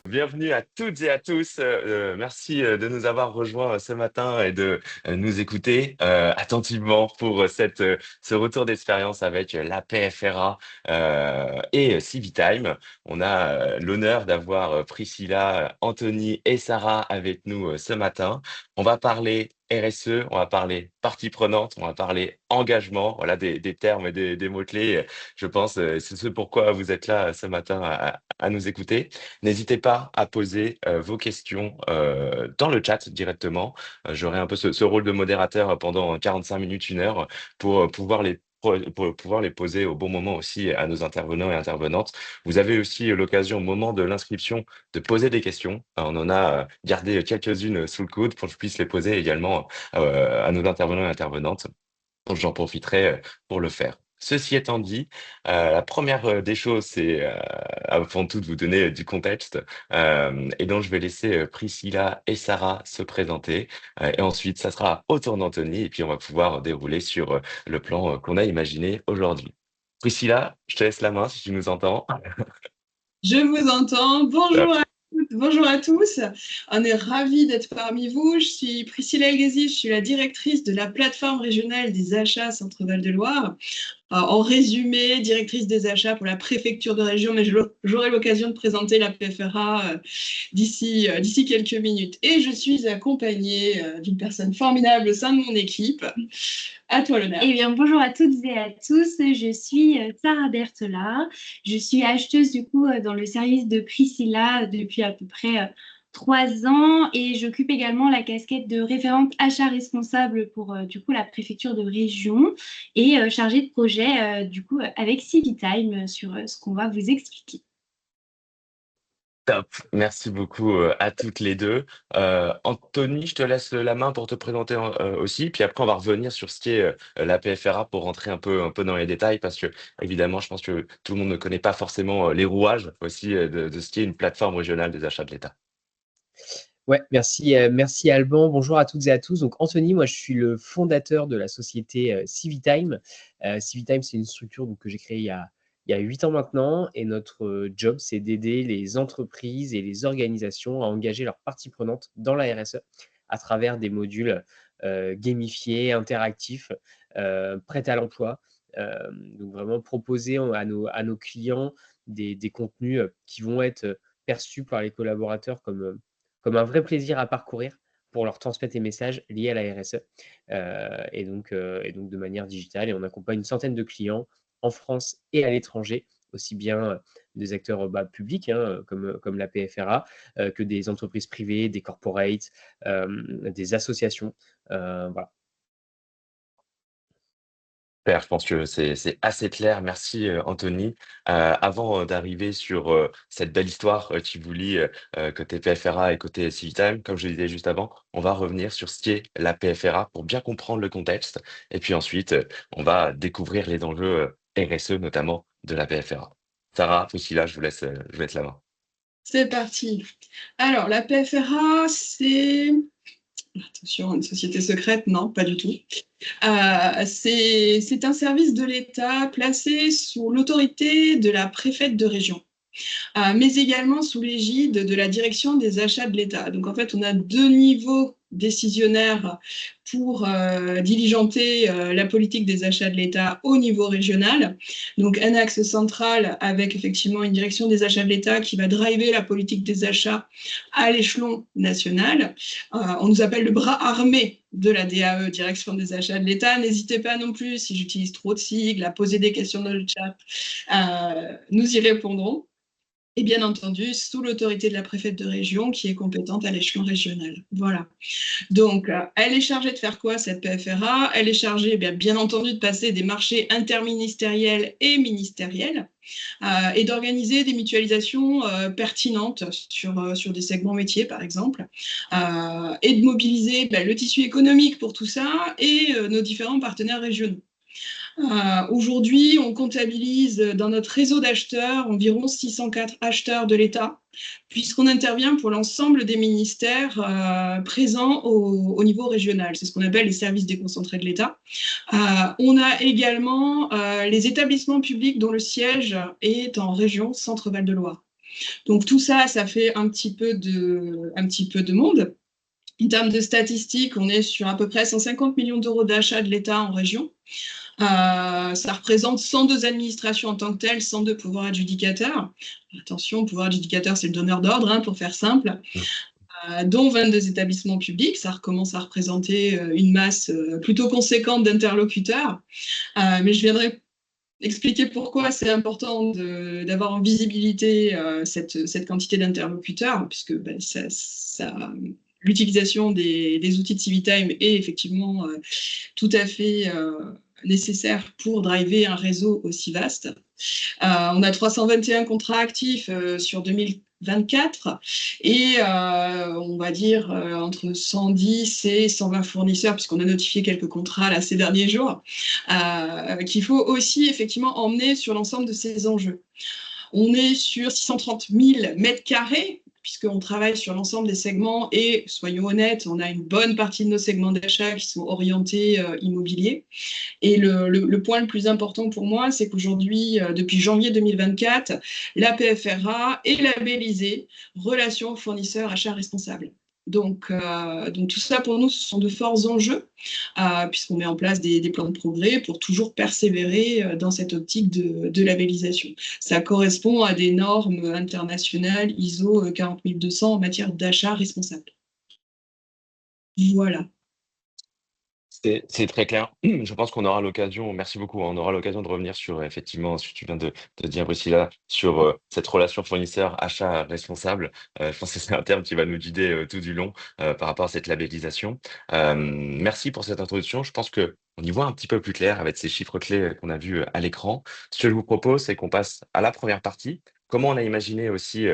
Bienvenue à toutes et à tous. Merci de nous avoir rejoints ce matin et de nous écouter attentivement pour ce retour d'expérience avec la PFRA et Civitime. On a l'honneur d'avoir Priscilla, Anthony et Sarah avec nous ce matin. On va parler RSE, on va parler partie prenante, on va parler engagement, voilà des termes et des mots-clés, je pense, c'est ce pourquoi vous êtes là ce matin à nous écouter. N'hésitez pas à poser vos questions dans le chat directement. J'aurai un peu ce rôle de modérateur pendant 45 minutes, 1 heure, pour pour pouvoir les poser au bon moment aussi à nos intervenants et intervenantes. Vous avez aussi l'occasion au moment de l'inscription de poser des questions. On en a gardé quelques-unes sous le coude pour que je puisse les poser également à nos intervenants et intervenantes. Donc, j'en profiterai pour le faire. Ceci étant dit, la première des choses, c'est avant tout de vous donner du contexte. Et donc, je vais laisser Priscilla et Sarah se présenter. Et ensuite, ça sera au tour d'Anthony. Et puis, on va pouvoir dérouler sur le plan qu'on a imaginé aujourd'hui. Priscilla, je te laisse la main si tu nous entends. Je vous entends. Bonjour Top. à toutes, bonjour à tous. On est ravis d'être parmi vous. Je suis Priscilla Elghezi, je suis la directrice de la plateforme régionale des achats Centre-Val de Loire. En résumé, directrice des achats pour la préfecture de région, mais j'aurai l'occasion de présenter la PFRA d'ici quelques minutes. Et je suis accompagnée d'une personne formidable au sein de mon équipe. À toi l'honneur. Eh bien, bonjour à toutes et à tous. Je suis Sarah Berthelard. Je suis acheteuse du coup dans le service de Priscilla depuis à peu près 3 ans et j'occupe également la casquette de référente achat responsable pour du coup la préfecture de région et chargée de projet du coup avec Civitime sur ce qu'on va vous expliquer. Top, merci beaucoup à toutes les deux. Anthony, je te laisse la main pour te présenter aussi, puis après on va revenir sur ce qui est la PFRA pour rentrer un peu dans les détails, parce que évidemment, je pense que tout le monde ne connaît pas forcément les rouages aussi de ce qui est une plateforme régionale des achats de l'État. Ouais, merci Alban. Bonjour à toutes et à tous. Donc Anthony, moi je suis le fondateur de la société Civitime. Civitime, c'est une structure donc, que j'ai créée il y a 8 ans maintenant et notre job, c'est d'aider les entreprises et les organisations à engager leurs parties prenantes dans la RSE à travers des modules gamifiés, interactifs, prêts à l'emploi. Donc vraiment proposer à nos clients des contenus qui vont être perçus par les collaborateurs comme un vrai plaisir à parcourir pour leur transmettre les messages liés à la RSE et donc de manière digitale. Et on accompagne une centaine de clients en France et à l'étranger, aussi bien des acteurs publics comme la PFRA que des entreprises privées, des corporates, des associations. Voilà. Super, je pense que c'est assez clair. Merci Anthony. Avant d'arriver sur cette belle histoire qui vous lie côté PFRA et côté Civitime, comme je le disais juste avant, on va revenir sur ce qui est la PFRA pour bien comprendre le contexte. Et puis ensuite, on va découvrir les enjeux RSE, notamment de la PFRA. Sarah, Priscilla, je vous laisse la main. C'est parti. Alors, la PFRA, c'est... Attention, une société secrète, non, pas du tout. C'est un service de l'État placé sous l'autorité de la préfète de région, mais également sous l'égide de la direction des achats de l'État. Donc en fait, on a 2 niveaux décisionnaires pour diligenter la politique des achats de l'État au niveau régional. Donc un axe central avec effectivement une direction des achats de l'État qui va driver la politique des achats à l'échelon national. On nous appelle le bras armé de la DAE, Direction des achats de l'État. N'hésitez pas non plus, si j'utilise trop de sigles, à poser des questions dans le chat. Nous y répondrons. Et bien entendu, sous l'autorité de la préfète de région qui est compétente à l'échelon régional. Voilà. Donc, elle est chargée de faire quoi, cette PFRA? Elle est chargée, bien entendu, de passer des marchés interministériels et ministériels et d'organiser des mutualisations pertinentes sur des segments métiers, par exemple, et de mobiliser le tissu économique pour tout ça et nos différents partenaires régionaux. Aujourd'hui, on comptabilise dans notre réseau d'acheteurs environ 604 acheteurs de l'État, puisqu'on intervient pour l'ensemble des ministères présents au niveau régional. C'est ce qu'on appelle les services déconcentrés de l'État. On a également les établissements publics dont le siège est en région Centre-Val de Loire. Donc tout ça, ça fait un petit peu de monde. En termes de statistiques, on est sur à peu près 150 millions d'euros d'achats de l'État en région. Ça représente 102 administrations en tant que telles, 102 pouvoirs adjudicateurs. Attention, pouvoir adjudicateur, c'est le donneur d'ordre, pour faire simple. Dont 22 établissements publics. Ça recommence à représenter une masse plutôt conséquente d'interlocuteurs. Mais je viendrai expliquer pourquoi c'est important d'avoir en visibilité cette quantité d'interlocuteurs, puisque l'utilisation des outils de Civitime est effectivement tout à fait nécessaire pour driver un réseau aussi vaste. On a 321 contrats actifs sur 2024 et on va dire entre 110 et 120 fournisseurs, puisqu'on a notifié quelques contrats là, ces derniers jours, qu'il faut aussi effectivement emmener sur l'ensemble de ces enjeux. On est sur 630 000 mètres carrés, puisqu'on travaille sur l'ensemble des segments et, soyons honnêtes, on a une bonne partie de nos segments d'achat qui sont orientés immobiliers. Et le point le plus important pour moi, c'est qu'aujourd'hui, depuis janvier 2024, la PFRA est labellisée Relations fournisseurs-achats responsables. Donc tout ça, pour nous, ce sont de forts enjeux, puisqu'on met en place des plans de progrès pour toujours persévérer dans cette optique de labellisation. Ça correspond à des normes internationales ISO 40200 en matière d'achat responsable. Voilà. C'est très clair. Je pense qu'on aura l'occasion, merci beaucoup, on aura l'occasion de revenir sur effectivement ce que tu viens de dire, Priscilla, sur cette relation fournisseur-achat responsable. Je pense que c'est un terme qui va nous guider tout du long par rapport à cette labellisation. Merci pour cette introduction. Je pense que on y voit un petit peu plus clair avec ces chiffres clés qu'on a vus à l'écran. Ce que je vous propose, c'est qu'on passe à la première partie. Comment on a imaginé aussi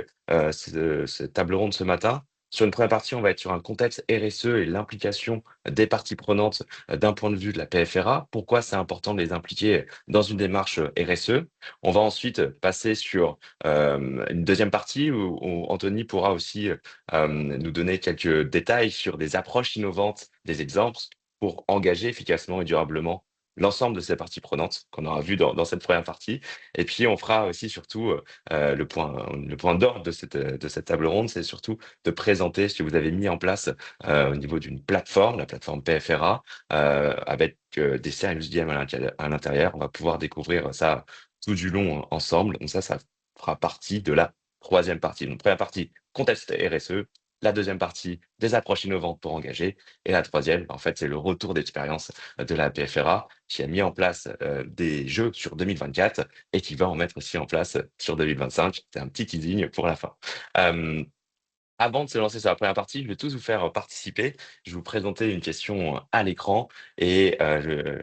cette table ronde ce matin? Sur une première partie, on va être sur un contexte RSE et l'implication des parties prenantes d'un point de vue de la PFRA. Pourquoi c'est important de les impliquer dans une démarche RSE? On va ensuite passer sur une deuxième partie où Anthony pourra aussi nous donner quelques détails sur des approches innovantes, des exemples pour engager efficacement et durablement l'ensemble de ces parties prenantes qu'on aura vu dans cette première partie. Et puis, on fera aussi surtout le point d'ordre de cette table ronde, c'est surtout de présenter ce que vous avez mis en place au niveau d'une plateforme, la plateforme PFRA, avec des services DM à l'intérieur. On va pouvoir découvrir ça tout du long ensemble. Donc ça fera partie de la troisième partie. Donc, première partie, contexte RSE. La deuxième partie, des approches innovantes pour engager. Et la troisième, en fait, c'est le retour d'expérience de la PFRA qui a mis en place des jeux sur 2024 et qui va en mettre aussi en place sur 2025. C'est un petit teasing pour la fin. Avant de se lancer sur la première partie, je vais tous vous faire participer. Je vais vous présenter une question à l'écran et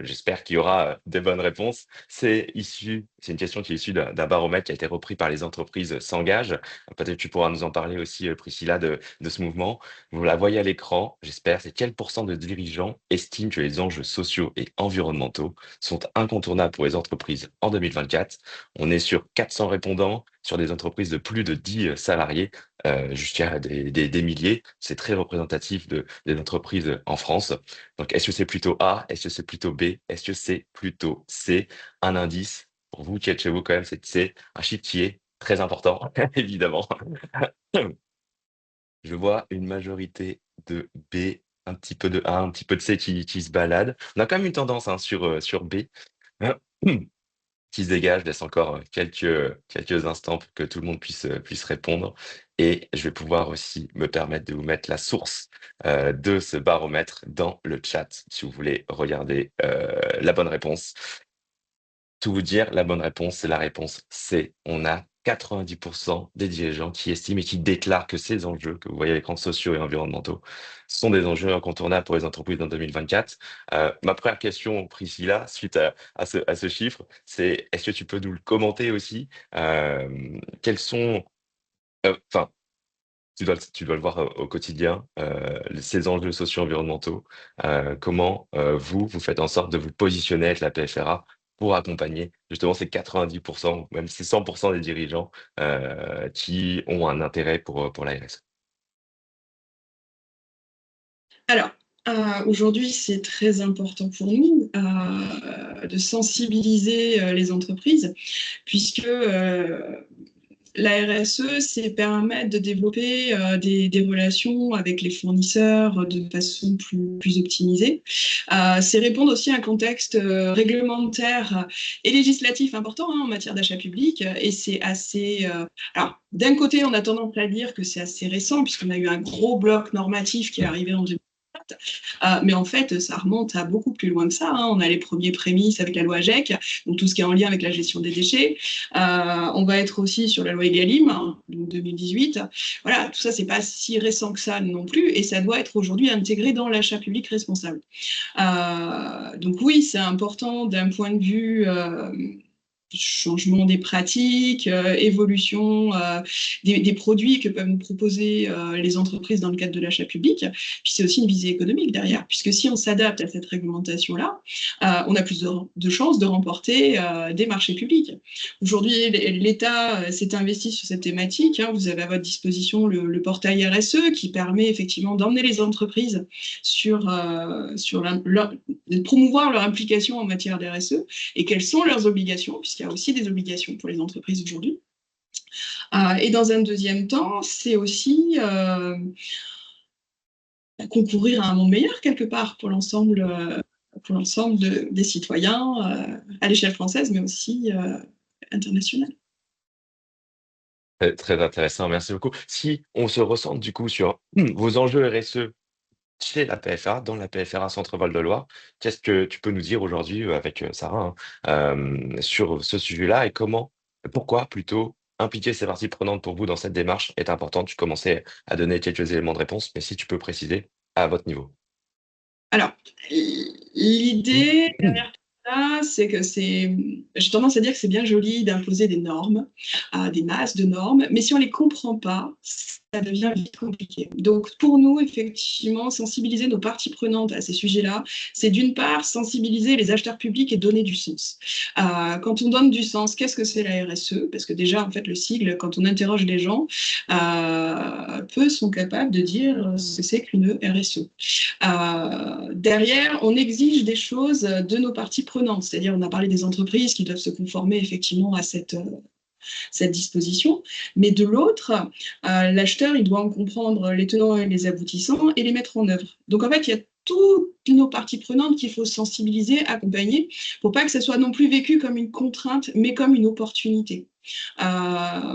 j'espère qu'il y aura des bonnes réponses. C'est une question qui est issue d'un baromètre qui a été repris par les entreprises s'engagent. Peut-être que tu pourras nous en parler aussi, Priscilla, de ce mouvement. Vous la voyez à l'écran, j'espère. C'est quel pourcent de dirigeants estiment que les enjeux sociaux et environnementaux sont incontournables pour les entreprises en 2024? On est sur 400 répondants sur des entreprises de plus de 10 salariés. Jusqu'à des milliers. C'est très représentatif des entreprises en France. Donc, est-ce que c'est plutôt A? Est-ce que c'est plutôt B? Est-ce que c'est plutôt C? Un indice pour vous qui êtes chez vous quand même, c'est C, un chiffre qui est très important, évidemment. Je vois une majorité de B, un petit peu de A, un petit peu de C qui se balade. On a quand même une tendance sur B. Qui se dégage. Je laisse encore quelques instants pour que tout le monde puisse répondre. Et je vais pouvoir aussi me permettre de vous mettre la source de ce baromètre dans le chat, si vous voulez regarder la bonne réponse. Tout vous dire, la bonne réponse, c'est la réponse C. On a 90% des dirigeants qui estiment et qui déclarent que ces enjeux que vous voyez à l'écran sociaux et environnementaux sont des enjeux incontournables pour les entreprises en 2024. Ma première question, Priscilla, suite à ce chiffre, c'est est-ce que tu peux nous le commenter aussi? Quels sont, enfin, tu dois le voir au quotidien, ces enjeux sociaux environnementaux. Comment vous faites en sorte de vous positionner avec la PFRA pour accompagner justement ces 90%, même ces 100% des dirigeants qui ont un intérêt pour la RSE? Alors, aujourd'hui, c'est très important pour nous de sensibiliser les entreprises, puisque la RSE, c'est permettre de développer des relations avec les fournisseurs de façon plus optimisée. C'est répondre aussi à un contexte réglementaire et législatif important en matière d'achat public. Et c'est assez... alors, d'un côté, on a tendance à dire que c'est assez récent, puisqu'on a eu un gros bloc normatif qui est arrivé en 2000. Mais en fait, ça remonte à beaucoup plus loin que ça. On a les premiers prémices avec la loi AGEC, donc tout ce qui est en lien avec la gestion des déchets. On va être aussi sur la loi Egalim, donc 2018. Voilà, tout ça, c'est pas si récent que ça non plus, et ça doit être aujourd'hui intégré dans l'achat public responsable. Donc oui, c'est important d'un point de vue changement des pratiques, évolution des produits que peuvent nous proposer les entreprises dans le cadre de l'achat public. Puis c'est aussi une visée économique derrière, puisque si on s'adapte à cette réglementation-là, on a plus de chances de remporter des marchés publics. Aujourd'hui, l'État s'est investi sur cette thématique. Vous avez à votre disposition le portail RSE qui permet effectivement d'emmener les entreprises sur de promouvoir leur implication en matière d'RSE et quelles sont leurs obligations, puisqu'il y a aussi des obligations pour les entreprises aujourd'hui. Et dans un deuxième temps, c'est aussi concourir à un monde meilleur quelque part pour l'ensemble des citoyens à l'échelle française, mais aussi internationale. Très intéressant, merci beaucoup. Si on se recentre du coup sur vos enjeux RSE chez la PFA, dans la PFRA Centre-Val de Loire, qu'est-ce que tu peux nous dire aujourd'hui avec Sarah sur ce sujet-là et pourquoi plutôt impliquer ces parties prenantes pour vous dans cette démarche est important? Tu commençais à donner quelques éléments de réponse, mais si tu peux préciser à votre niveau. Alors, l'idée derrière tout ça, c'est que j'ai tendance à dire que c'est bien joli d'imposer des normes, des masses de normes, mais si on ne les comprend pas, ça devient vite compliqué. Donc, pour nous, effectivement, sensibiliser nos parties prenantes à ces sujets-là, c'est d'une part sensibiliser les acheteurs publics et donner du sens. Quand on donne du sens, qu'est-ce que c'est la RSE? Parce que déjà, en fait, le sigle, quand on interroge les gens, peu sont capables de dire ce que c'est qu'une RSE. Derrière, on exige des choses de nos parties prenantes, c'est-à-dire on a parlé des entreprises qui doivent se conformer effectivement à cette disposition, mais de l'autre, l'acheteur, il doit en comprendre les tenants et les aboutissants et les mettre en œuvre. Donc en fait, il y a toutes nos parties prenantes qu'il faut sensibiliser, accompagner, pour pas que ça soit non plus vécu comme une contrainte, mais comme une opportunité.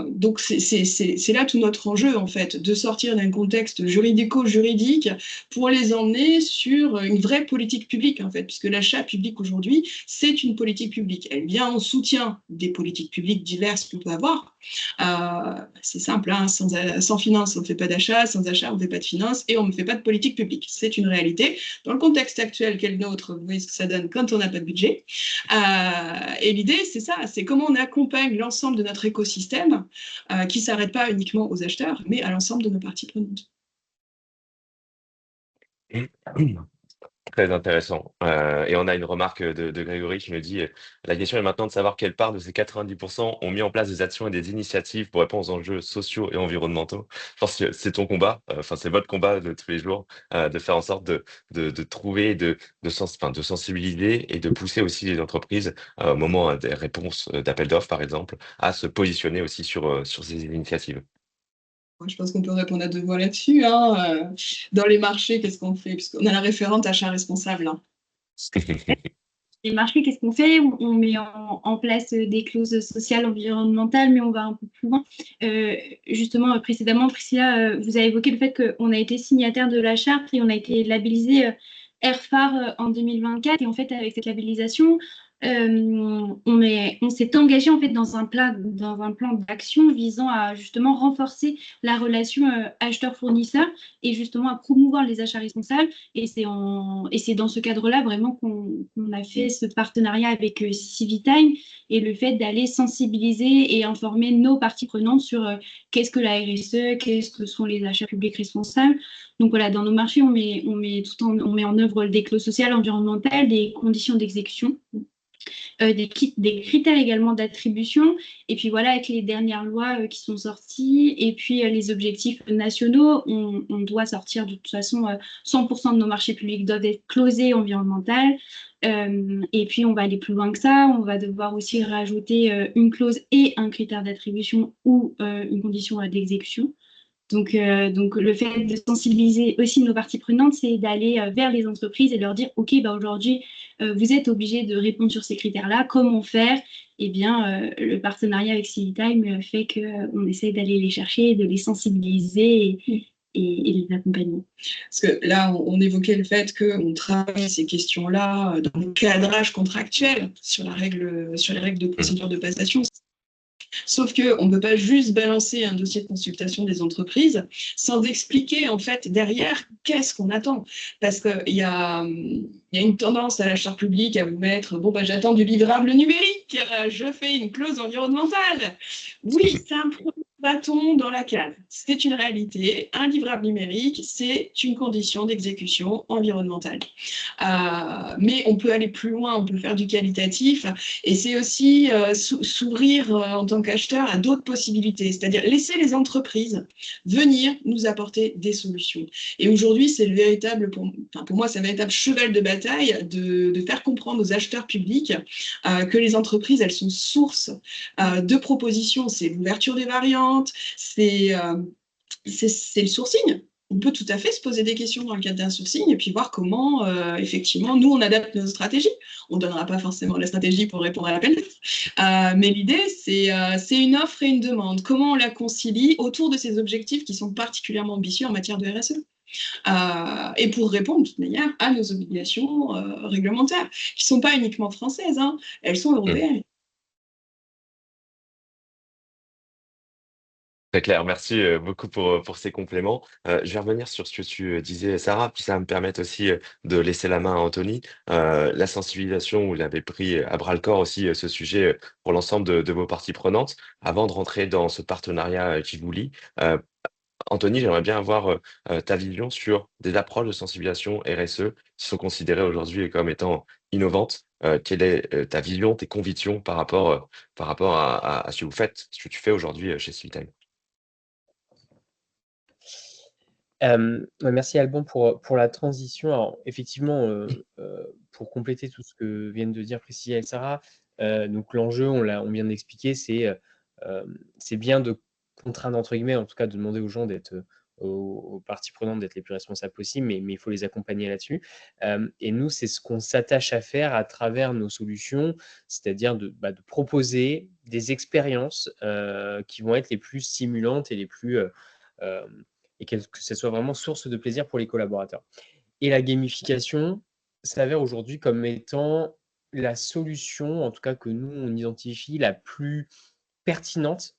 Donc c'est là tout notre enjeu en fait, de sortir d'un contexte juridico-juridique pour les emmener sur une vraie politique publique en fait, puisque l'achat public aujourd'hui c'est une politique publique. Elle vient en soutien des politiques publiques diverses qu'on peut avoir. C'est simple, sans finance on ne fait pas d'achat, sans achat on ne fait pas de finance et on ne fait pas de politique publique. C'est une réalité. Dans le contexte actuel qu'est le nôtre, vous voyez ce que ça donne quand on n'a pas de budget. Et l'idée c'est ça, c'est comment on accompagne l'ensemble de notre écosystème qui ne s'arrête pas uniquement aux acheteurs, mais à l'ensemble de nos parties prenantes. Très intéressant. Et on a une remarque de Grégory qui me dit la question est maintenant de savoir quelle part de ces 90% ont mis en place des actions et des initiatives pour répondre aux enjeux sociaux et environnementaux. Je pense que c'est ton combat, c'est votre combat de tous les jours, de faire en sorte de trouver, de sensibiliser et de pousser aussi les entreprises au moment des réponses d'appel d'offres, par exemple, à se positionner aussi sur ces initiatives. Je pense qu'on peut répondre à deux voix là-dessus. Dans les marchés, qu'est-ce qu'on fait? Puisqu'on a la référente achat responsable. Les marchés, qu'est-ce qu'on fait? On met en place des clauses sociales, environnementales, mais on va un peu plus loin. Justement, précédemment, Priscilla, vous avez évoqué le fait qu'on a été signataire de la charte et on a été labellisé RFAR en 2024. Et en fait, avec cette labellisation, on s'est engagé en fait dans un plan d'action visant à justement renforcer la relation acheteur-fournisseur et justement à promouvoir les achats responsables. Et c'est dans ce cadre-là vraiment qu'on a fait ce partenariat avec Civitime et le fait d'aller sensibiliser et informer nos parties prenantes sur qu'est-ce que la RSE, qu'est-ce que sont les achats publics responsables. Donc voilà, dans nos marchés, on met en œuvre des clauses sociales, environnementales, des conditions d'exécution. des critères également d'attribution. Et puis voilà, avec les dernières lois qui sont sorties, et puis les objectifs nationaux, on doit sortir de toute façon, 100% de nos marchés publics doivent être closés environnementaux. Et puis on va aller plus loin que ça, on va devoir aussi rajouter une clause et un critère d'attribution ou une condition d'exécution. Donc le fait de sensibiliser aussi nos parties prenantes, c'est d'aller vers les entreprises et leur dire, OK, bah aujourd'hui, vous êtes obligés de répondre sur ces critères-là. Comment faire? Eh bien, le partenariat avec Civitime fait qu'on essaye d'aller les chercher, de les sensibiliser et les accompagner. Parce que là, on évoquait le fait qu'on travaille ces questions-là dans le cadrage contractuel sur les règles de procédure de passation. Sauf qu'on ne peut pas juste balancer un dossier de consultation des entreprises sans expliquer en fait derrière qu'est-ce qu'on attend. Parce qu'il y a une tendance à l'achat public à vous mettre « bon, bah, j'attends du livrable numérique, je fais une clause environnementale ». Oui, c'est un premier bâton dans la cave. C'est une réalité. Un livrable numérique, c'est une condition d'exécution environnementale. Mais on peut aller plus loin, on peut faire du qualitatif. Et c'est aussi s'ouvrir en tant qu'acheteur à d'autres possibilités, c'est-à-dire laisser les entreprises venir nous apporter des solutions. Et aujourd'hui, c'est le véritable, pour moi, c'est un véritable cheval de bataille de faire comprendre aux acheteurs publics que les entreprises, elles sont source de propositions. C'est l'ouverture des variantes, c'est le sourcing. On peut tout à fait se poser des questions dans le cadre d'un sourcing et puis voir comment, effectivement, nous, on adapte nos stratégies. On ne donnera pas forcément la stratégie pour répondre à l'appel d'offres. Mais l'idée, c'est une offre et une demande. Comment on la concilie autour de ces objectifs qui sont particulièrement ambitieux en matière de RSE. Et pour répondre de toute manière à nos obligations réglementaires, qui ne sont pas uniquement françaises, hein, elles sont européennes. Très clair, merci beaucoup pour ces compléments. Je vais revenir sur ce que tu disais, Sarah, puis ça va me permettre aussi de laisser la main à Anthony. La sensibilisation, vous l'avez pris à bras le corps aussi, ce sujet pour l'ensemble de vos parties prenantes. Avant de rentrer dans ce partenariat qui vous lie, Anthony, j'aimerais bien avoir ta vision sur des approches de sensibilisation RSE qui sont considérées aujourd'hui comme étant innovantes. Quelle est ta vision, tes convictions par rapport à ce que vous faites, ce que tu fais aujourd'hui chez Civitime? Ouais, merci Alban pour la transition. Alors effectivement, pour compléter tout ce que viennent de dire Priscilla et Sarah, donc l'enjeu, on vient d'expliquer, c'est bien de contraindre entre guillemets, en tout cas de demander aux gens d'être, aux parties prenantes d'être les plus responsables possibles, mais il faut les accompagner là-dessus. Et nous, c'est ce qu'on s'attache à faire à travers nos solutions, c'est-à-dire de proposer des expériences, qui vont être les plus stimulantes et les plus, et que ce soit vraiment source de plaisir pour les collaborateurs. Et la gamification s'avère aujourd'hui comme étant la solution, en tout cas que nous, on identifie la plus pertinente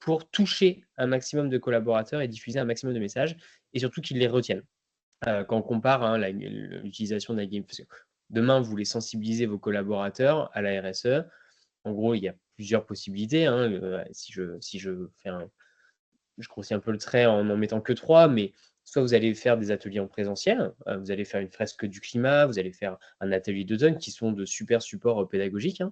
pour toucher un maximum de collaborateurs et diffuser un maximum de messages, et surtout qu'ils les retiennent. Quand on compare l'utilisation de la gamification, demain, vous voulez sensibiliser vos collaborateurs à la RSE. En gros, il y a plusieurs possibilités. Si je fais je grossis un peu le trait en n'en mettant que 3, mais soit vous allez faire des ateliers en présentiel, vous allez faire une fresque du climat, vous allez faire un atelier d'automne qui sont de super supports pédagogiques,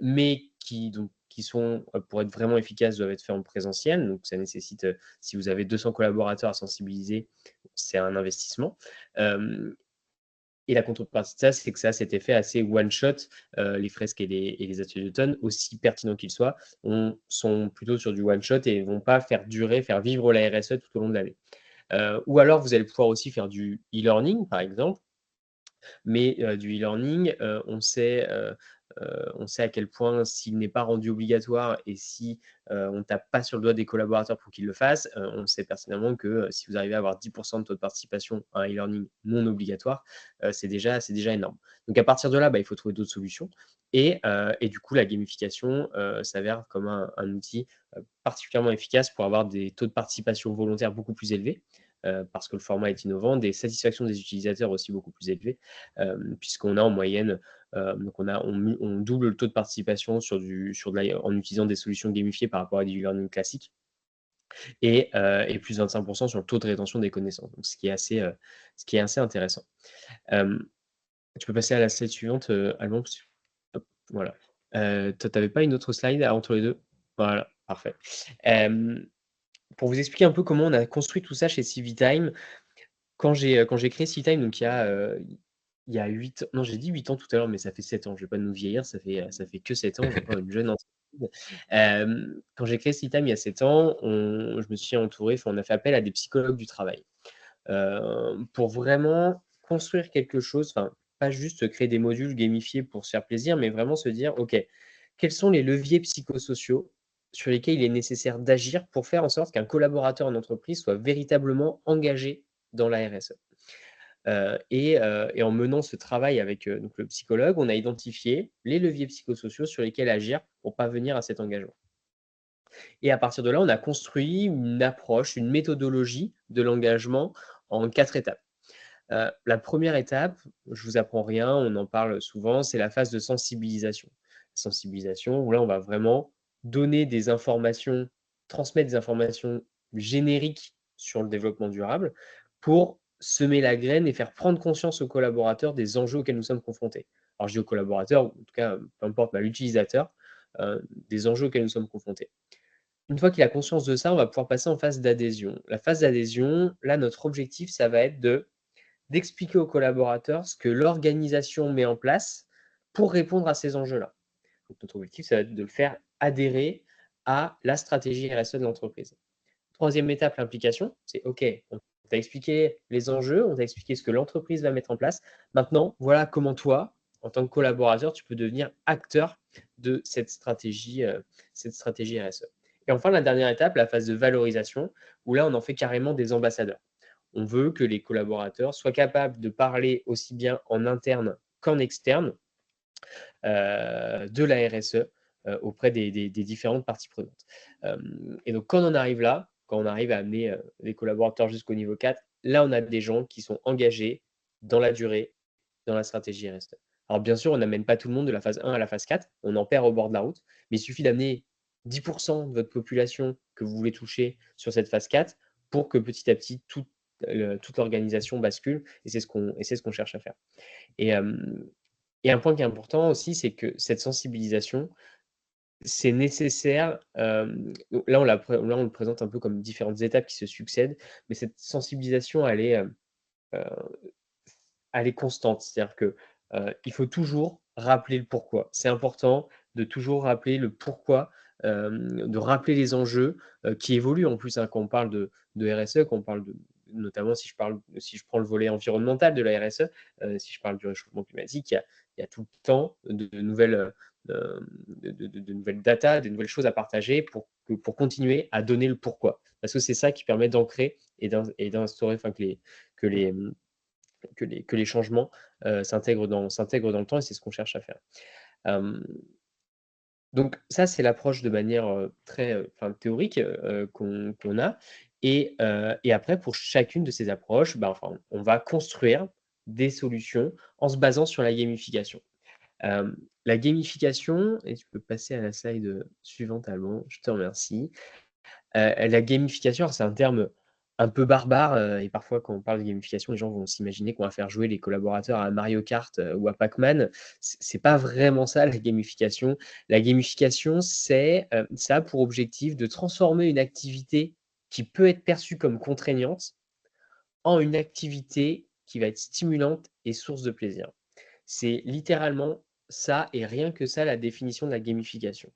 mais qui sont, pour être vraiment efficaces, doivent être faits en présentiel. Donc ça nécessite, si vous avez 200 collaborateurs à sensibiliser, c'est un investissement. Et la contrepartie de ça, c'est que ça a cet effet assez one-shot. Les fresques et les ateliers d'automne, aussi pertinents qu'ils soient, sont plutôt sur du one-shot et ne vont pas faire vivre la RSE tout au long de l'année. Ou alors, vous allez pouvoir aussi faire du e-learning, par exemple. Mais du e-learning, on sait à quel point, s'il n'est pas rendu obligatoire et si on ne tape pas sur le doigt des collaborateurs pour qu'ils le fassent, on sait personnellement que si vous arrivez à avoir 10% de taux de participation à un e-learning non obligatoire, c'est déjà énorme. Donc à partir de là, il faut trouver d'autres solutions. Et du coup, la gamification s'avère comme un outil particulièrement efficace pour avoir des taux de participation volontaire beaucoup plus élevés. Parce que le format est innovant, des satisfactions des utilisateurs aussi beaucoup plus élevées, puisqu'on a en moyenne, donc on double le taux de participation en utilisant des solutions gamifiées par rapport à du e-learning classique, et plus 25% sur le taux de rétention des connaissances, donc ce qui est assez intéressant. Tu peux passer à la slide suivante, Alban. Voilà. Toi, tu n'avais pas une autre slide entre les deux? Voilà, parfait. Pour vous expliquer un peu comment on a construit tout ça chez Civitime, quand j'ai créé Civitime, donc il y a 8 ans, non, j'ai dit 8 ans tout à l'heure, mais ça fait 7 ans, je ne vais pas nous vieillir, ça fait que 7 ans, j'ai encore une jeune entreprise. Quand j'ai créé Civitime il y a 7 ans, je me suis entouré, on a fait appel à des psychologues du travail pour vraiment construire quelque chose, enfin, pas juste créer des modules gamifiés pour se faire plaisir, mais vraiment se dire, OK, quels sont les leviers psychosociaux sur lesquels il est nécessaire d'agir pour faire en sorte qu'un collaborateur en entreprise soit véritablement engagé dans la RSE. Et en menant ce travail avec donc le psychologue, on a identifié les leviers psychosociaux sur lesquels agir pour parvenir à cet engagement. Et à partir de là, on a construit une approche, une méthodologie de l'engagement en 4 étapes. La première étape, je vous apprends rien, on en parle souvent, c'est la phase de sensibilisation. Sensibilisation, où là, on va vraiment donner des informations, transmettre des informations génériques sur le développement durable pour semer la graine et faire prendre conscience aux collaborateurs des enjeux auxquels nous sommes confrontés. Alors, je dis aux collaborateurs, ou en tout cas, peu importe, à l'utilisateur, des enjeux auxquels nous sommes confrontés. Une fois qu'il a conscience de ça, on va pouvoir passer en phase d'adhésion. La phase d'adhésion, là, notre objectif, ça va être d'expliquer aux collaborateurs ce que l'organisation met en place pour répondre à ces enjeux-là. Donc, notre objectif, ça va être de le faire adhérer à la stratégie RSE de l'entreprise. Troisième étape, l'implication. C'est OK, on t'a expliqué les enjeux, on t'a expliqué ce que l'entreprise va mettre en place. Maintenant, voilà comment toi, en tant que collaborateur, tu peux devenir acteur de cette stratégie RSE. Et enfin, la dernière étape, la phase de valorisation, où là, on en fait carrément des ambassadeurs. On veut que les collaborateurs soient capables de parler aussi bien en interne qu'en externe de la RSE auprès des différentes parties prenantes. Et donc, quand on en arrive là, quand on arrive à amener les collaborateurs jusqu'au niveau 4, là, on a des gens qui sont engagés dans la durée, dans la stratégie RSE. Alors, bien sûr, on n'amène pas tout le monde de la phase 1 à la phase 4, on en perd au bord de la route, mais il suffit d'amener 10% de votre population que vous voulez toucher sur cette phase 4 pour que petit à petit, toute l'organisation bascule, et c'est ce qu'on cherche à faire. Et un point qui est important aussi, c'est que cette sensibilisation, c'est nécessaire, donc là, on le présente un peu comme différentes étapes qui se succèdent, mais cette sensibilisation, elle est constante. C'est-à-dire que, il faut toujours rappeler le pourquoi. C'est important de toujours rappeler le pourquoi, de rappeler les enjeux, qui évoluent en plus, hein, quand on parle de RSE, quand on parle notamment si je prends le volet environnemental de la RSE, si je parle du réchauffement climatique, il y a tout le temps de nouvelles data, de nouvelles choses à partager pour continuer à donner le pourquoi. Parce que c'est ça qui permet d'ancrer et d'instaurer, enfin, que les changements s'intègrent dans le temps, et c'est ce qu'on cherche à faire. Donc ça, c'est l'approche de manière très théorique qu'on a. Et après, pour chacune de ces approches, on va construire des solutions en se basant sur la gamification. La gamification, et tu peux passer à la slide suivante, Alban, je te remercie. La gamification, c'est un terme un peu barbare, et parfois quand on parle de gamification, les gens vont s'imaginer qu'on va faire jouer les collaborateurs à Mario Kart ou à Pac-Man. C'est pas vraiment ça, la gamification. La gamification, ça a pour objectif de transformer une activité qui peut être perçue comme contraignante en une activité qui va être stimulante et source de plaisir. C'est littéralement ça, et rien que ça, la définition de la gamification.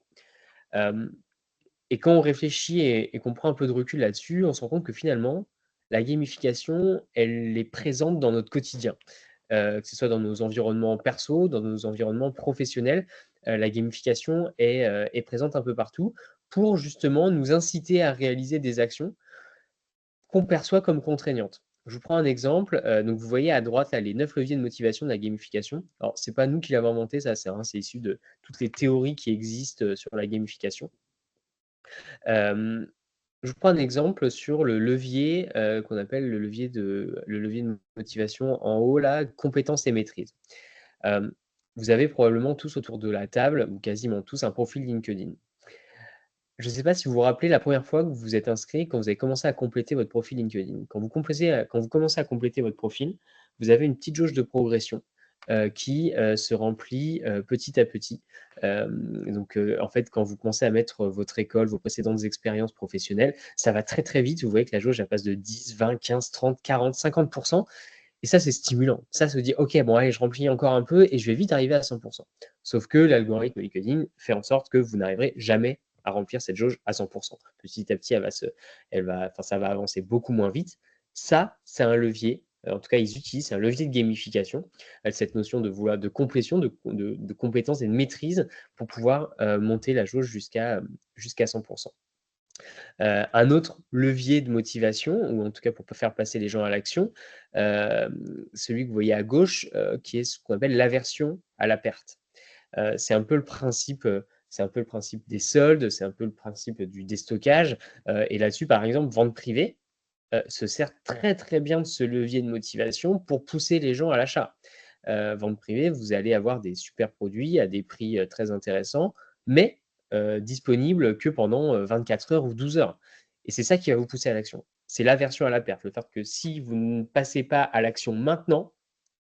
Et quand on réfléchit et qu'on prend un peu de recul là-dessus, on se rend compte que finalement, la gamification, elle est présente dans notre quotidien. Que ce soit dans nos environnements perso, dans nos environnements professionnels, la gamification est présente un peu partout pour justement nous inciter à réaliser des actions qu'on perçoit comme contraignantes. Je vous prends un exemple. Donc, vous voyez à droite là, les 9 leviers de motivation de la gamification. Alors, ce n'est pas nous qui l'avons inventé, ça, c'est issu de toutes les théories qui existent sur la gamification. Je vous prends un exemple sur le levier qu'on appelle le levier de motivation en haut, là, compétences et maîtrise. Vous avez probablement tous autour de la table, ou quasiment tous, un profil LinkedIn. Je ne sais pas si vous vous rappelez la première fois que vous vous êtes inscrit, quand vous avez commencé à compléter votre profil LinkedIn. Quand vous commencez à compléter votre profil, vous avez une petite jauge de progression qui se remplit petit à petit. Donc, en fait, quand vous commencez à mettre votre école, vos précédentes expériences professionnelles, ça va très très vite. Vous voyez que la jauge elle passe de 10, 20, 15, 30, 40, 50%. Et ça, c'est stimulant. Ça se dit, OK, bon, allez, je remplis encore un peu et je vais vite arriver à 100%. Sauf que l'algorithme LinkedIn fait en sorte que vous n'arriverez jamais à remplir cette jauge à 100%. Petit à petit, ça va avancer beaucoup moins vite. Ça, c'est un levier. En tout cas, ils utilisent, c'est un levier de gamification, cette notion de complétion, de compétence et de maîtrise pour pouvoir monter la jauge jusqu'à 100%. Un autre levier de motivation, ou en tout cas pour faire passer les gens à l'action, celui que vous voyez à gauche, qui est ce qu'on appelle l'aversion à la perte. C'est un peu le principe, des soldes, c'est un peu le principe du déstockage. Et là-dessus, par exemple, vente privée se sert très très bien de ce levier de motivation pour pousser les gens à l'achat. Vente privée, vous allez avoir des super produits à des prix très intéressants, mais disponibles que pendant 24 heures ou 12 heures. Et c'est ça qui va vous pousser à l'action. C'est l'aversion à la perte, le fait que si vous ne passez pas à l'action maintenant,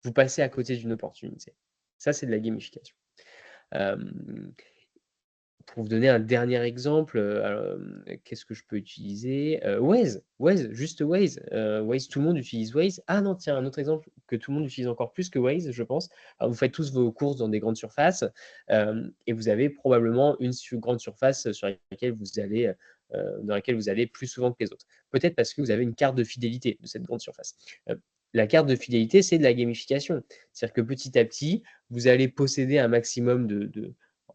vous passez à côté d'une opportunité. Ça, c'est de la gamification. Pour vous donner un dernier exemple, qu'est-ce que je peux utiliser? Waze, juste Waze. Waze, tout le monde utilise Waze. Ah non, tiens, un autre exemple que tout le monde utilise encore plus que Waze, je pense. Alors, vous faites tous vos courses dans des grandes surfaces et vous avez probablement une grande surface dans laquelle vous allez plus souvent que les autres. Peut-être parce que vous avez une carte de fidélité de cette grande surface. La carte de fidélité, c'est de la gamification. C'est-à-dire que petit à petit, vous allez posséder un maximum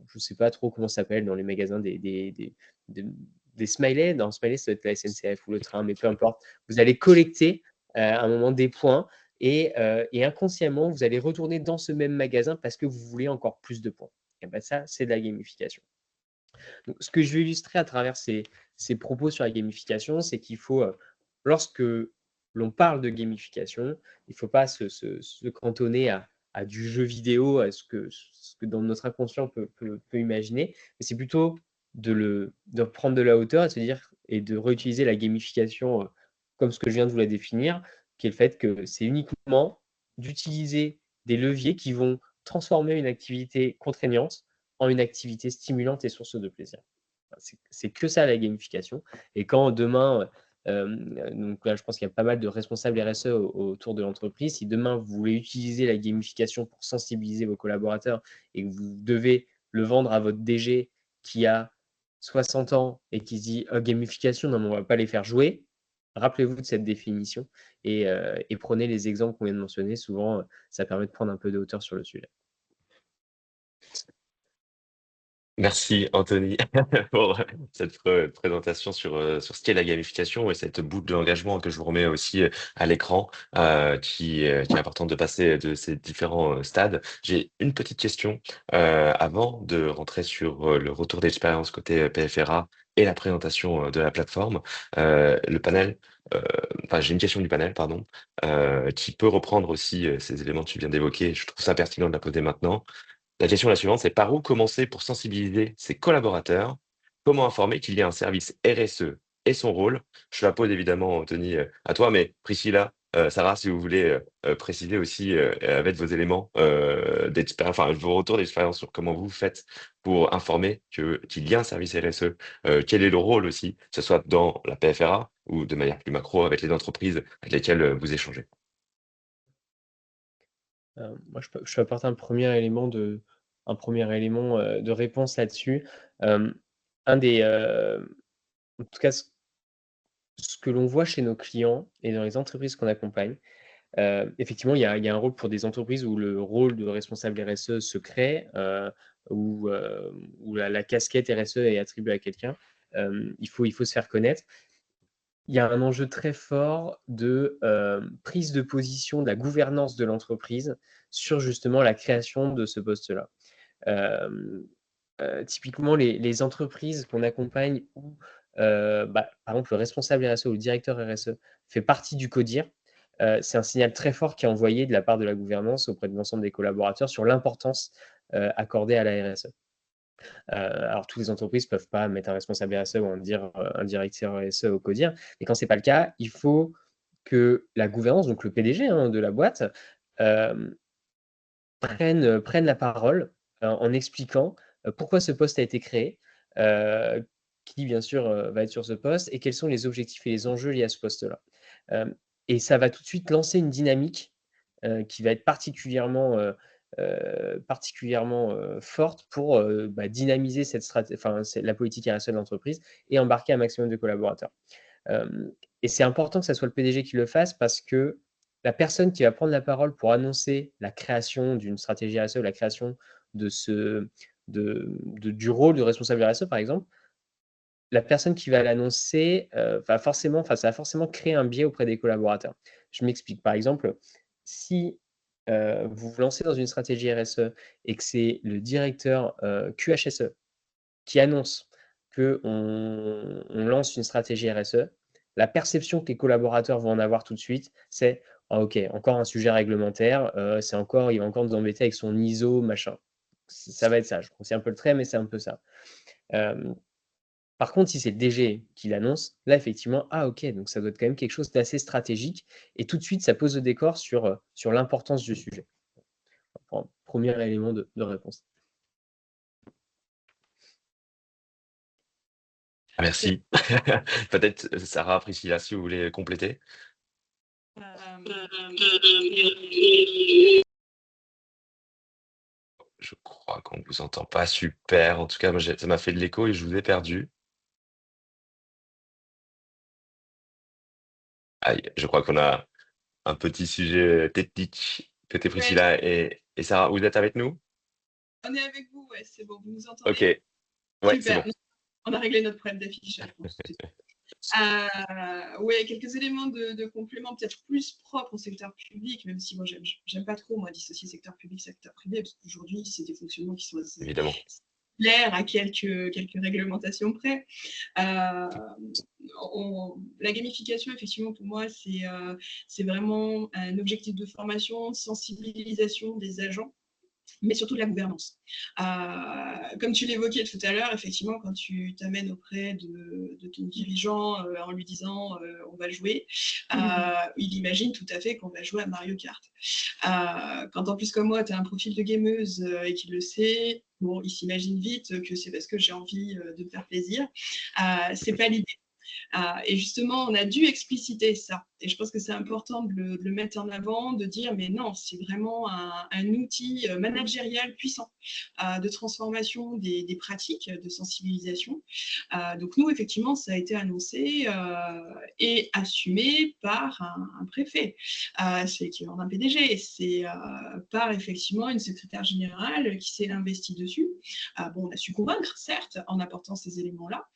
je ne sais pas trop comment ça s'appelle dans les magasins, des smileys. Dans Smiley, ça doit être la SNCF ou le train, mais peu importe. Vous allez collecter à un moment des points et inconsciemment, vous allez retourner dans ce même magasin parce que vous voulez encore plus de points. Et ben ça, c'est de la gamification. Donc, ce que je vais illustrer à travers ces propos sur la gamification, c'est qu'il faut, lorsque l'on parle de gamification, il ne faut pas se cantonner à du jeu vidéo, à ce que dans notre inconscient peut imaginer, mais c'est plutôt de prendre de la hauteur et de se dire et de réutiliser la gamification comme ce que je viens de vous la définir, qui est le fait que c'est uniquement d'utiliser des leviers qui vont transformer une activité contraignante en une activité stimulante et source de plaisir. C'est que ça la gamification. Et quand demain, donc là je pense qu'il y a pas mal de responsables RSE autour de l'entreprise, si demain vous voulez utiliser la gamification pour sensibiliser vos collaborateurs et que vous devez le vendre à votre DG qui a 60 ans et qui se dit oh, gamification, non mais on ne va pas les faire jouer, rappelez-vous de cette définition et prenez les exemples qu'on vient de mentionner. Souvent, ça permet de prendre un peu de hauteur sur le sujet. Merci Anthony pour cette présentation sur ce qu'est la gamification et cette boucle de l'engagement que je vous remets aussi à l'écran, qui est importante de passer de ces différents stades. J'ai une petite question avant de rentrer sur le retour d'expérience côté PFRA et la présentation de la plateforme. Le panel, enfin j'ai une question du panel, pardon, qui peut reprendre aussi ces éléments que tu viens d'évoquer. Je trouve ça pertinent de la poser maintenant. La question est la suivante, c'est par où commencer pour sensibiliser ses collaborateurs? Comment informer qu'il y a un service RSE et son rôle? Je la pose évidemment, Anthony, à toi, mais Priscilla, Sarah, si vous voulez préciser aussi avec vos éléments d'expérience, enfin vos retours d'expérience sur comment vous faites pour informer qu'il y a un service RSE, quel est le rôle aussi, que ce soit dans la PFRA ou de manière plus macro avec les entreprises avec lesquelles vous échangez. Moi, je peux apporter un premier élément de réponse là-dessus. En tout cas, ce que l'on voit chez nos clients et dans les entreprises qu'on accompagne, effectivement, il y a un rôle pour des entreprises où le rôle de responsable RSE se crée, où la casquette RSE est attribuée à quelqu'un. Il faut se faire connaître. Il y a un enjeu très fort de prise de position de la gouvernance de l'entreprise sur justement la création de ce poste-là. Typiquement, les entreprises qu'on accompagne où, par exemple, le responsable RSE ou le directeur RSE fait partie du CODIR, c'est un signal très fort qui est envoyé de la part de la gouvernance auprès de l'ensemble des collaborateurs sur l'importance accordée à la RSE. Alors, toutes les entreprises ne peuvent pas mettre un responsable RSE ou un directeur RSE au CODIR, mais quand ce n'est pas le cas, il faut que la gouvernance, donc le PDG de la boîte, prennent la parole en expliquant pourquoi ce poste a été créé, qui bien sûr va être sur ce poste et quels sont les objectifs et les enjeux liés à ce poste-là. Et ça va tout de suite lancer une dynamique qui va être particulièrement forte pour dynamiser la politique RSE de l'entreprise et embarquer un maximum de collaborateurs. Et c'est important que ce soit le PDG qui le fasse parce que la personne qui va prendre la parole pour annoncer la création d'une stratégie RSE, la création du rôle de responsable RSE, par exemple, la personne qui va l'annoncer ça va forcément créer un biais auprès des collaborateurs. Je m'explique. Par exemple, si vous vous lancez dans une stratégie RSE et que c'est le directeur QHSE qui annonce qu'on lance une stratégie RSE, la perception que les collaborateurs vont en avoir tout de suite, c'est ah, ok, encore un sujet réglementaire, il va encore nous embêter avec son ISO, machin. Ça va être ça. Je c'est un peu le trait, mais c'est un peu ça. Par contre, si c'est le DG qui l'annonce, là, effectivement, ah ok, donc ça doit être quand même quelque chose d'assez stratégique. Et tout de suite, ça pose le décor sur l'importance du sujet. Premier élément de réponse. Merci. Peut-être Sarah, Priscilla, si vous voulez compléter. Je crois qu'on ne vous entend pas super. En tout cas, moi, ça m'a fait de l'écho et je vous ai perdu. Aïe, je crois qu'on a un petit sujet technique. Côté Priscilla et Sarah, vous êtes avec nous? On est avec vous, ouais, c'est bon, vous nous Ok, entendez? ouais, c'est Super, bon. on a réglé notre problème d'affichage. Oui, quelques éléments de complément peut-être plus propres au secteur public, même si moi j'aime pas trop dissocier secteur public, secteur privé, parce qu'aujourd'hui c'est des fonctionnements qui sont assez Évidemment. clairs à quelques réglementations près. La gamification, effectivement, pour moi, c'est vraiment un objectif de formation, de sensibilisation des agents, mais surtout de la gouvernance. Comme tu l'évoquais tout à l'heure, effectivement, quand tu t'amènes auprès de ton dirigeant en lui disant on va jouer, il imagine tout à fait qu'on va jouer à Mario Kart. Quand en plus comme moi, tu as un profil de gameuse et qu'il le sait, bon, il s'imagine vite que c'est parce que j'ai envie de me faire plaisir. C'est pas l'idée. Et justement, on a dû expliciter ça. Et je pense que c'est important de le mettre en avant, de dire, mais non, c'est vraiment un outil managérial puissant de transformation des pratiques, de sensibilisation. Donc nous, effectivement, ça a été annoncé et assumé par un préfet, c'est qui est un PDG, c'est par effectivement une secrétaire générale qui s'est investie dessus. Bon, on a su convaincre, certes, en apportant ces éléments-là,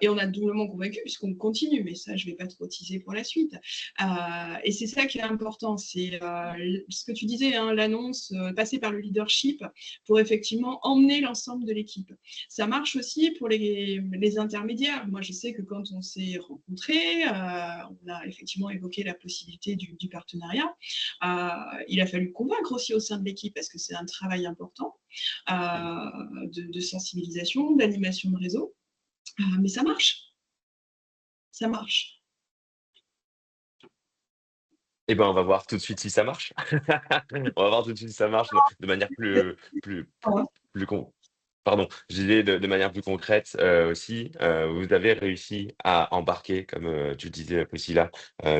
et on a doublement convaincu puisqu'on continue, mais ça, je ne vais pas trop teaser pour la suite. Et c'est ça qui est important, c'est ce que tu disais, hein, l'annonce, passer par le leadership pour effectivement emmener l'ensemble de l'équipe. Ça marche aussi pour les intermédiaires. Moi, je sais que quand on s'est rencontrés, on a effectivement évoqué la possibilité du partenariat. Il a fallu convaincre aussi au sein de l'équipe parce que c'est un travail important de sensibilisation, d'animation de réseau. Mais ça marche. Ça marche. Eh ben, on va voir tout de suite si ça marche. On va voir tout de suite si ça marche de manière pardon, je disais de manière plus concrète aussi. Vous avez réussi à embarquer, comme tu disais, Priscilla,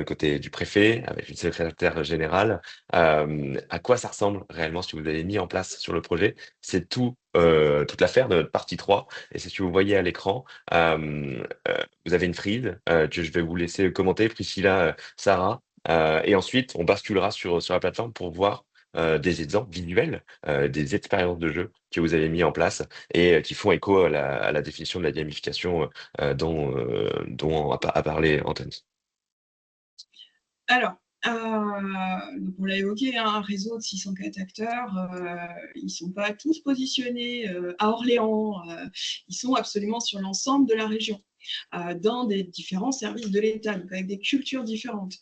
côté du préfet, avec une secrétaire générale. À quoi ça ressemble réellement ce que vous avez mis en place sur le projet? C'est toute l'affaire de notre partie 3. Et c'est ce que vous voyez à l'écran. Vous avez une frise que je vais vous laisser commenter, Priscilla, Sarah. Et ensuite, on basculera sur la plateforme pour voir des exemples visuels, des expériences de jeu que vous avez mis en place et qui font écho à la définition de la gamification dont a parlé Anthony. Alors, donc on l'a évoqué, hein, un réseau de 604 acteurs, ils ne sont pas tous positionnés à Orléans, ils sont absolument sur l'ensemble de la région. Dans des différents services de l'État, donc avec des cultures différentes.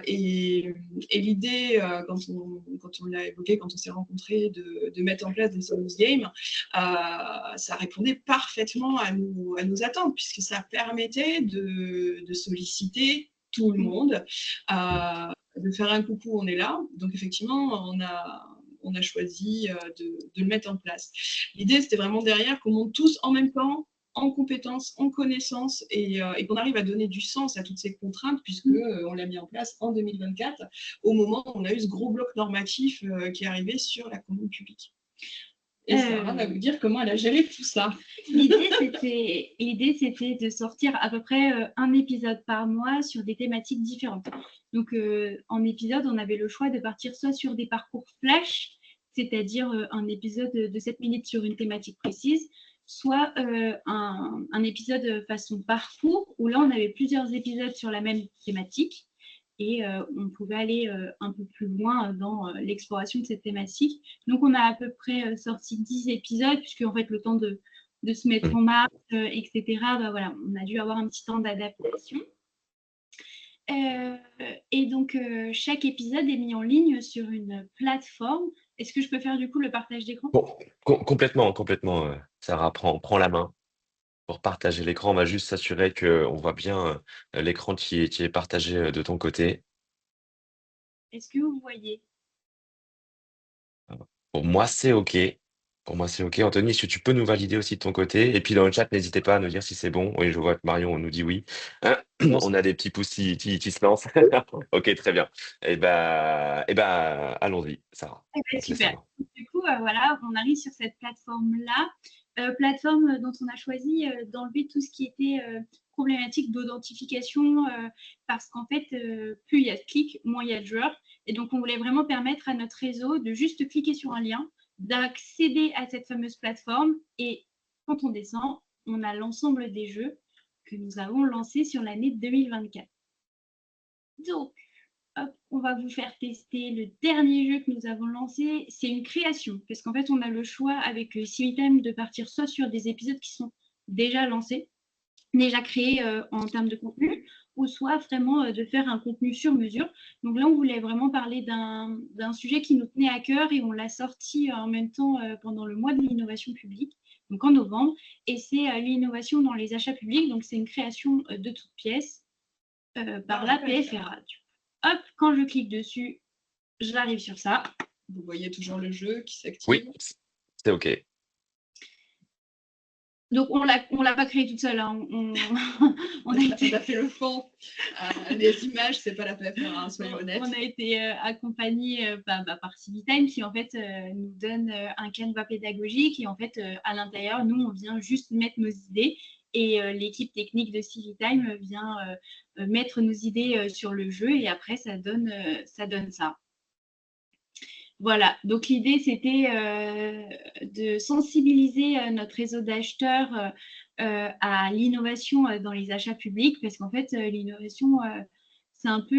Et l'idée, quand on l'a évoqué, quand on s'est rencontrés, de mettre en place des Solus Games, ça répondait parfaitement à nos attentes, puisque ça permettait de solliciter tout le monde, de faire un coucou, on est là. Donc effectivement, on a choisi de le mettre en place. L'idée, c'était vraiment derrière qu'on monte tous en même temps en compétences, en connaissances et qu'on arrive à donner du sens à toutes ces contraintes puisque on l'a mis en place en 2024 au moment où on a eu ce gros bloc normatif qui est arrivé sur la commande publique. Et Sarah va vous dire comment elle a géré tout ça. L'idée, c'était de sortir à peu près un épisode par mois sur des thématiques différentes. Donc, en épisode, on avait le choix de partir soit sur des parcours flash, c'est-à-dire un épisode de 7 minutes sur une thématique précise, soit un épisode façon parcours, où là, on avait plusieurs épisodes sur la même thématique. Et on pouvait aller un peu plus loin dans l'exploration de cette thématique. Donc, on a à peu près sorti 10 épisodes, puisque en fait, le temps de se mettre en marche, etc., bah, voilà, on a dû avoir un petit temps d'adaptation. Et donc, chaque épisode est mis en ligne sur une plateforme. Est-ce que je peux faire du coup le partage d'écran? Bon, complètement, Sarah, prends la main. Pour partager l'écran, on va juste s'assurer qu'on voit bien l'écran qui est partagé de ton côté. Est-ce que vous voyez? Pour moi, c'est OK. Pour moi, c'est OK. Anthony, est-ce que tu peux nous valider aussi de ton côté? Et puis dans le chat, n'hésitez pas à nous dire si c'est bon. Oui, je vois que Marion nous dit oui. Hein. Non, On a des petits pouces qui se lancent. OK, très bien. Allons-y, Sarah. On te laisse la Super. main. Du coup, voilà, on arrive sur cette plateforme-là, plateforme dont on a choisi d'enlever tout ce qui était problématique d'authentification, parce qu'en fait, plus il y a de clics, moins il y a de joueurs. Et donc, on voulait vraiment permettre à notre réseau de juste cliquer sur un lien, d'accéder à cette fameuse plateforme. Et quand on descend, on a l'ensemble des jeux que nous avons lancés sur l'année 2024. Donc, hop, on va vous faire tester le dernier jeu que nous avons lancé. C'est une création, parce qu'en fait, on a le choix avec Civitime de partir soit sur des épisodes qui sont déjà lancés, déjà créés en termes de contenu, ou soit vraiment de faire un contenu sur mesure. Donc là, on voulait vraiment parler d'un sujet qui nous tenait à cœur et on l'a sorti en même temps pendant le mois de l'innovation publique, donc en novembre. Et c'est l'innovation dans les achats publics. Donc c'est une création de toutes pièces par la PFRA. Hop, quand je clique dessus, j'arrive sur ça. Vous voyez toujours le jeu qui s'active. Oui, c'est OK. Donc, on l'a pas créé toute seule. Hein. On a fait le fond. Les images, c'est pas la PFR, hein, soyons honnêtes. On a été accompagné par Civitime qui, en fait, nous donne un canevas pédagogique. Et en fait, à l'intérieur, nous, on vient juste mettre nos idées. Et l'équipe technique de Civitime vient mettre nos idées sur le jeu. Et après, ça donne ça. Voilà, donc l'idée, c'était de sensibiliser notre réseau d'acheteurs à l'innovation dans les achats publics, parce qu'en fait, l'innovation, c'est un peu,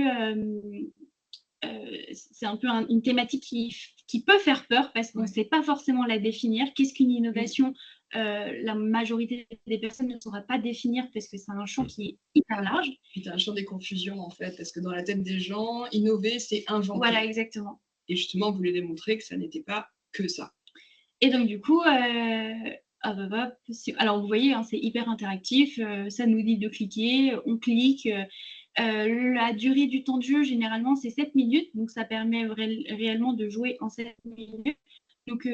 une thématique qui peut faire peur, parce qu'on ne sait pas forcément la définir. Qu'est-ce qu'une innovation? La majorité des personnes ne saura pas définir, parce que c'est un champ qui est hyper large. C'est un champ des confusions, en fait, parce que dans la tête des gens, innover, c'est inventer. Voilà, exactement. Et justement, vous voulez démontrer que ça n'était pas que ça. Et donc, du coup, alors vous voyez, hein, c'est hyper interactif. Ça nous dit de cliquer, on clique. La durée du temps de jeu, généralement, c'est 7 minutes. Donc, ça permet réellement de jouer en 7 minutes. Donc,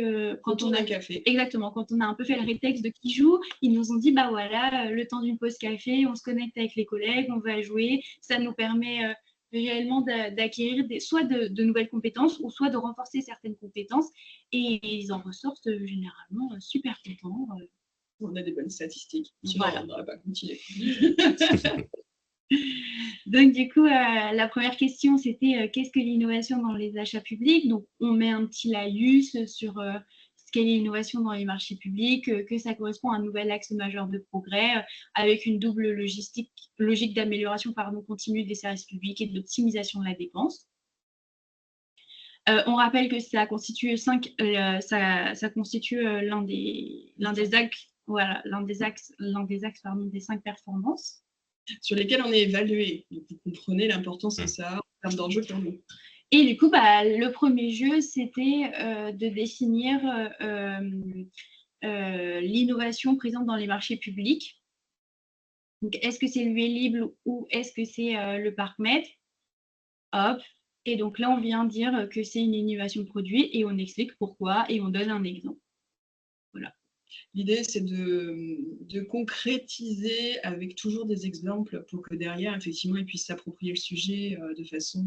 quand on a un café. Exactement, quand on a un peu fait le rétexte de qui joue, ils nous ont dit, bah voilà, le temps d'une pause café, on se connecte avec les collègues, on va jouer. Ça nous permet réellement d'acquérir soit de nouvelles compétences ou soit de renforcer certaines compétences. Et ils en ressortent généralement super contents. On a des bonnes statistiques. Sinon, Voilà. on n'aurait pas continué. Donc, du coup, la première question, c'était qu'est-ce que l'innovation dans les achats publics? Donc, on met un petit laïus sur ce qu'est l'innovation dans les marchés publics, que ça correspond à un nouvel axe majeur de progrès avec une double logique d'amélioration continue des services publics et d'optimisation de la dépense. On rappelle que ça constitue l'un des axes, voilà, l'un des axes des 5 performances. Sur lesquels on est évalué. Donc, vous comprenez l'importance que ça a en termes d'enjeux pour nous. Et du coup, le premier jeu, c'était de définir l'innovation présente dans les marchés publics. Donc, est-ce que c'est l'UE libre ou est-ce que c'est le parc-mètre? Hop, Et donc là, on vient dire que c'est une innovation produit et on explique pourquoi et on donne un exemple. Voilà. L'idée, c'est de concrétiser avec toujours des exemples pour que derrière, effectivement, ils puissent s'approprier le sujet de façon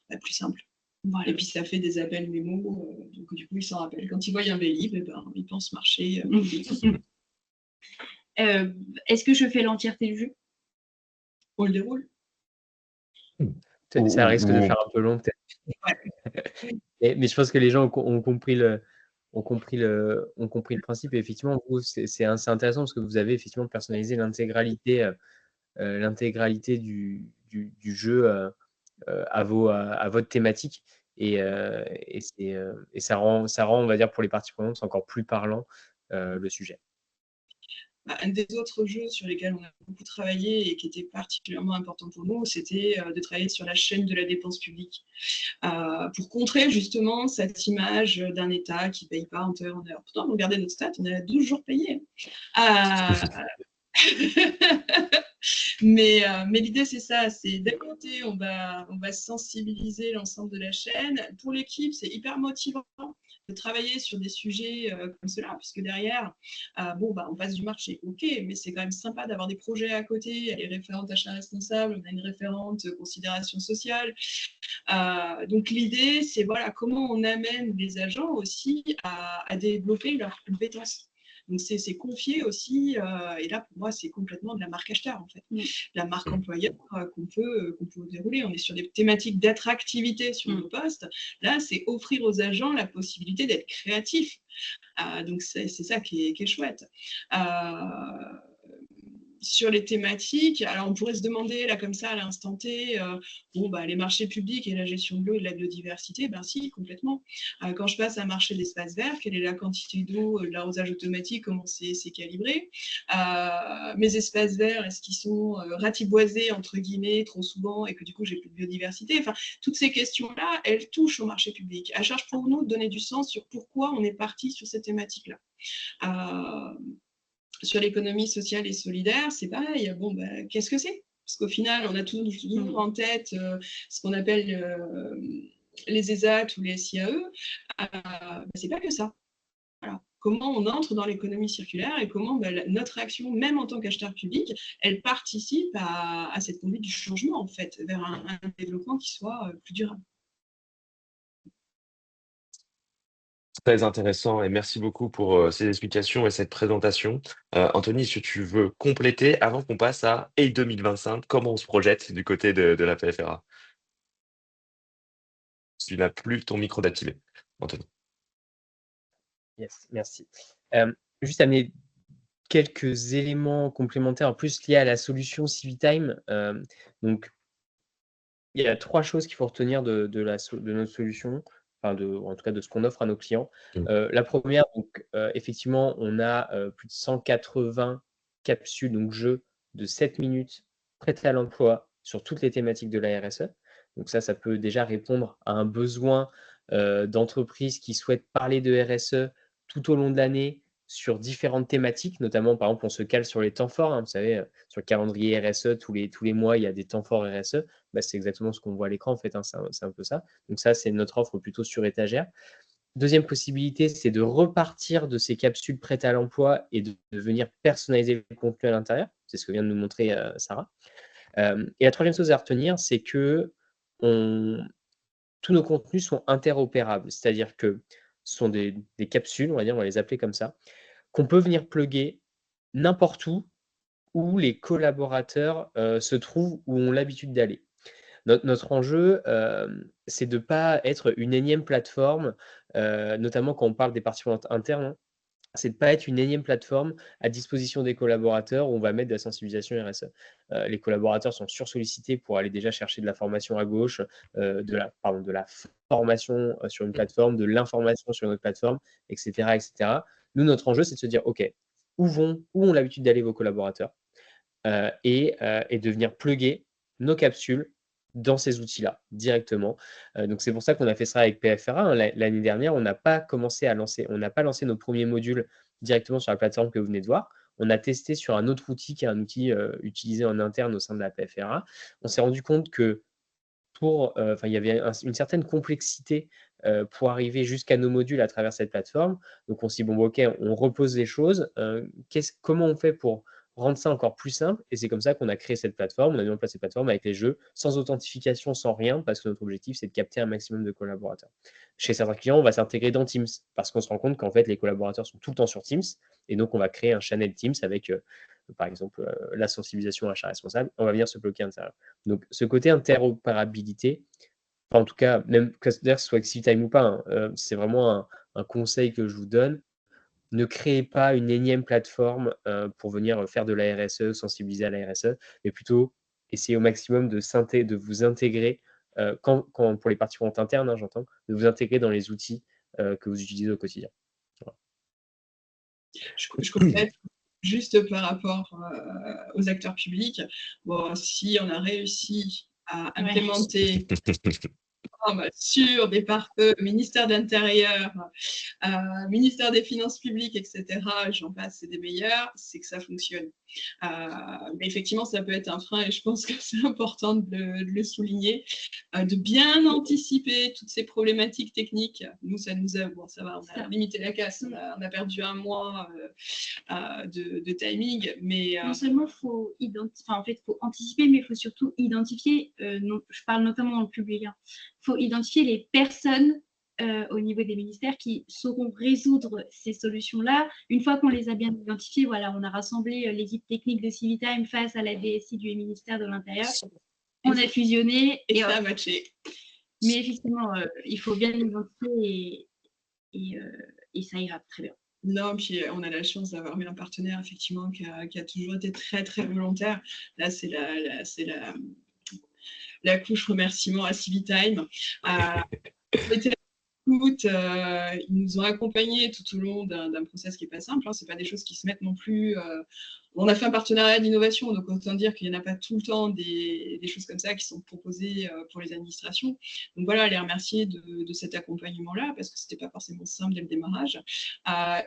la plus simple. Voilà. Et puis, ça fait des appels mémo. Donc, du coup, ils s'en rappellent. Quand ils voient un Vélib, ils pensent marcher. Est-ce que je fais l'entièreté du jeu? On le déroule. Ça risque de Ou faire un peu long, peut-être. Mais je pense que les gens ont compris le principe. Et effectivement, vous, c'est intéressant parce que vous avez effectivement personnalisé l'intégralité du jeu à votre thématique. Et ça rend, on va dire, pour les parties prenantes, encore plus parlant le sujet. Un des autres jeux sur lesquels on a beaucoup travaillé et qui était particulièrement important pour nous, c'était de travailler sur la chaîne de la dépense publique pour contrer justement cette image d'un État qui ne paye pas en temps et en heure. Pourtant, regardez notre stat, on a 12 jours payés. Mais l'idée, c'est ça, c'est d'un côté, on va sensibiliser l'ensemble de la chaîne. Pour l'équipe, c'est hyper motivant de travailler sur des sujets comme cela, puisque derrière, on passe du marché, ok, mais c'est quand même sympa d'avoir des projets à côté. Elle est référente achat responsable, on a une référente considération sociale. Donc l'idée, c'est voilà, comment on amène les agents aussi à développer leurs compétences. Donc, c'est confier aussi, et là, pour moi, c'est complètement de la marque acheteur, en fait. La marque employeur qu'on peut dérouler. On est sur des thématiques d'attractivité sur nos postes. Là, c'est offrir aux agents la possibilité d'être créatifs. Donc, c'est ça qui est chouette. Sur les thématiques, alors on pourrait se demander, là, comme ça, à l'instant T, les marchés publics et la gestion de l'eau et de la biodiversité, ben si, complètement. Quand je passe à un marché d'espace vert, quelle est la quantité d'eau, de l'arrosage automatique, comment c'est calibré? Mes espaces verts, est-ce qu'ils sont ratiboisés, entre guillemets, trop souvent, et que du coup, j'ai plus de biodiversité? Enfin, toutes ces questions-là, elles touchent au marché public. À charge pour nous de donner du sens sur pourquoi on est parti sur cette thématique-là. Sur l'économie sociale et solidaire, c'est pareil. Qu'est-ce que c'est? Parce qu'au final, on a toujours en tête ce qu'on appelle les ESAT ou les SIAE. C'est pas que ça. Voilà. Comment on entre dans l'économie circulaire et comment notre action, même en tant qu'acheteur public, elle participe à cette conduite du changement, en fait, vers un développement qui soit plus durable. Très intéressant et merci beaucoup pour ces explications et cette présentation. Anthony, est-ce que tu veux compléter avant qu'on passe à et 2025, comment on se projette du côté de la PFRA? Tu n'as plus ton micro d'activé, Anthony. Yes, merci. Juste amener quelques éléments complémentaires en plus liés à la solution Civitime. Donc, il y a 3 choses qu'il faut retenir de notre solution, en tout cas de ce qu'on offre à nos clients. La première, donc, effectivement, on a plus de 180 capsules, donc jeux de 7 minutes prêtes à l'emploi sur toutes les thématiques de la RSE. Donc ça peut déjà répondre à un besoin d'entreprises qui souhaitent parler de RSE tout au long de l'année sur différentes thématiques, notamment, par exemple, on se cale sur les temps forts. Vous savez, sur le calendrier RSE, tous les mois, il y a des temps forts RSE. C'est exactement ce qu'on voit à l'écran, en fait. C'est un peu ça. Donc ça, c'est notre offre plutôt sur étagère. Deuxième possibilité, c'est de repartir de ces capsules prêtes à l'emploi et de venir personnaliser le contenu à l'intérieur. C'est ce que vient de nous montrer Sarah. Et la troisième chose à retenir, c'est que tous nos contenus sont interopérables. C'est-à-dire que ce sont des capsules, on va les appeler comme ça, qu'on peut venir plugger n'importe où les collaborateurs se trouvent ou ont l'habitude d'aller. Notre enjeu, c'est de ne pas être une énième plateforme, notamment quand on parle des parties prenantes internes, c'est de ne pas être une énième plateforme à disposition des collaborateurs où on va mettre de la sensibilisation RSE. Les collaborateurs sont sursollicités pour aller déjà chercher de la formation à gauche, de la formation sur une plateforme, de l'information sur une autre plateforme, etc., etc. Nous, notre enjeu, c'est de se dire, OK, où ont l'habitude d'aller vos collaborateurs et de venir plugger nos capsules dans ces outils-là directement. Donc c'est pour ça qu'on a fait ça avec PFRA. L'année dernière, on n'a pas lancé nos premiers modules directement sur la plateforme que vous venez de voir. On a testé sur un autre outil qui est un outil utilisé en interne au sein de la PFRA. On s'est rendu compte que il y avait une certaine complexité pour arriver jusqu'à nos modules à travers cette plateforme. Donc, on s'est dit, bon, OK, on repose les choses. Comment on fait pour rendre ça encore plus simple? Et c'est comme ça qu'on a créé cette plateforme. On a mis en place cette plateforme avec les jeux, sans authentification, sans rien, parce que notre objectif, c'est de capter un maximum de collaborateurs. Chez certains clients, on va s'intégrer dans Teams, parce qu'on se rend compte qu'en fait, les collaborateurs sont tout le temps sur Teams. Et donc, on va créer un channel Teams avec, par exemple, la sensibilisation achat responsable. On va venir se bloquer à l'intérieur. Donc, ce côté interopérabilité, en tout cas, même que ce soit avec CityTime ou pas, hein, c'est vraiment un conseil que je vous donne. Ne créez pas une énième plateforme pour venir faire de la RSE, sensibiliser à la RSE, mais plutôt essayez au maximum de vous intégrer, pour les parties prenantes internes, hein, j'entends, de vous intégrer dans les outils que vous utilisez au quotidien. Voilà. Je complète juste par rapport aux acteurs publics. Bon, si on a réussi à implémenter sur des pare-feux, ministère de l'Intérieur, ministère des Finances publiques, etc., j'en passe, c'est des meilleurs, c'est que ça fonctionne. Mais effectivement, ça peut être un frein et je pense que c'est important de le souligner, de bien anticiper toutes ces problématiques techniques. Nous, ça nous a, bon, ça va, on a limité la casse, on a perdu un mois de timing, mais non seulement il faut faut anticiper, mais il faut surtout identifier, je parle notamment dans le public, il faut identifier les personnes au niveau des ministères qui sauront résoudre ces solutions-là. Une fois qu'on les a bien identifiées, voilà, on a rassemblé l'équipe technique de CiviTime face à la DSI du ministère de l'Intérieur. On a fusionné et ça a matché. Mais effectivement, il faut bien l'identifier et ça ira très bien. Non, puis on a la chance d'avoir eu un partenaire effectivement qui a toujours été très très volontaire. Là, c'est la couche remerciement à CiviTime. Ils nous ont accompagnés tout au long d'un process qui n'est pas simple. Hein. Ce n'est pas des choses qui se mettent non plus. On a fait un partenariat d'innovation, donc autant dire qu'il n'y en a pas tout le temps des choses comme ça qui sont proposées pour les administrations. Donc voilà, les remercier de cet accompagnement-là, parce que ce n'était pas forcément simple dès le démarrage.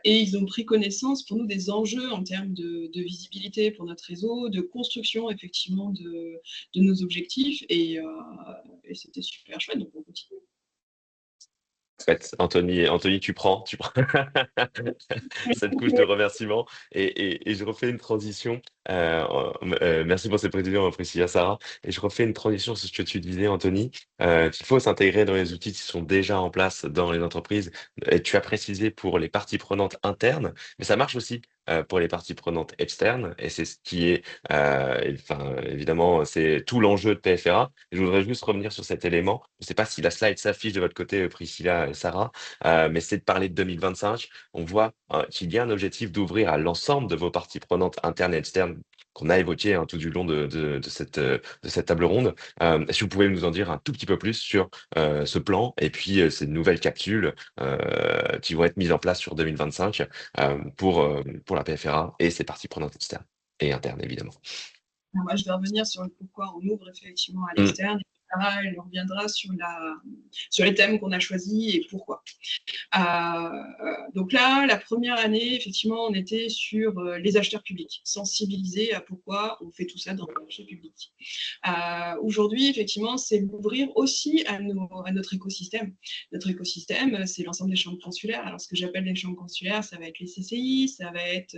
Et ils ont pris connaissance pour nous des enjeux en termes de visibilité pour notre réseau, de construction effectivement de nos objectifs. Et c'était super chouette, donc on continue. Anthony, tu prends cette couche de remerciements et je refais une transition. Merci pour ces précisions, Priscilla, Sarah. Et je refais une transition sur ce que tu disais, Anthony. Il faut s'intégrer dans les outils qui sont déjà en place dans les entreprises. Et tu as précisé pour les parties prenantes internes, mais ça marche aussi pour les parties prenantes externes. Et c'est ce qui est, évidemment, c'est tout l'enjeu de PFRA. Je voudrais juste revenir sur cet élément. Je ne sais pas si la slide s'affiche de votre côté, Priscilla et Sarah, mais c'est de parler de 2025. On voit qu'il y a un objectif d'ouvrir à l'ensemble de vos parties prenantes internes et externes qu'on a évoqué tout du long de cette table ronde. Est-ce que vous pouvez nous en dire un tout petit peu plus sur ce plan et puis ces nouvelles capsules qui vont être mises en place sur 2025 pour la PFRA et ses parties prenantes externes et internes, évidemment. Alors moi, je vais revenir sur le pourquoi on ouvre effectivement à l'externe. Elle reviendra sur les thèmes qu'on a choisis et pourquoi. Donc là, la première année, effectivement, on était sur les acheteurs publics, sensibiliser à pourquoi on fait tout ça dans le marché public. Aujourd'hui, effectivement, c'est l'ouvrir aussi à notre écosystème. Notre écosystème, c'est l'ensemble des chambres consulaires. Alors, ce que j'appelle les chambres consulaires, ça va être les CCI, ça va être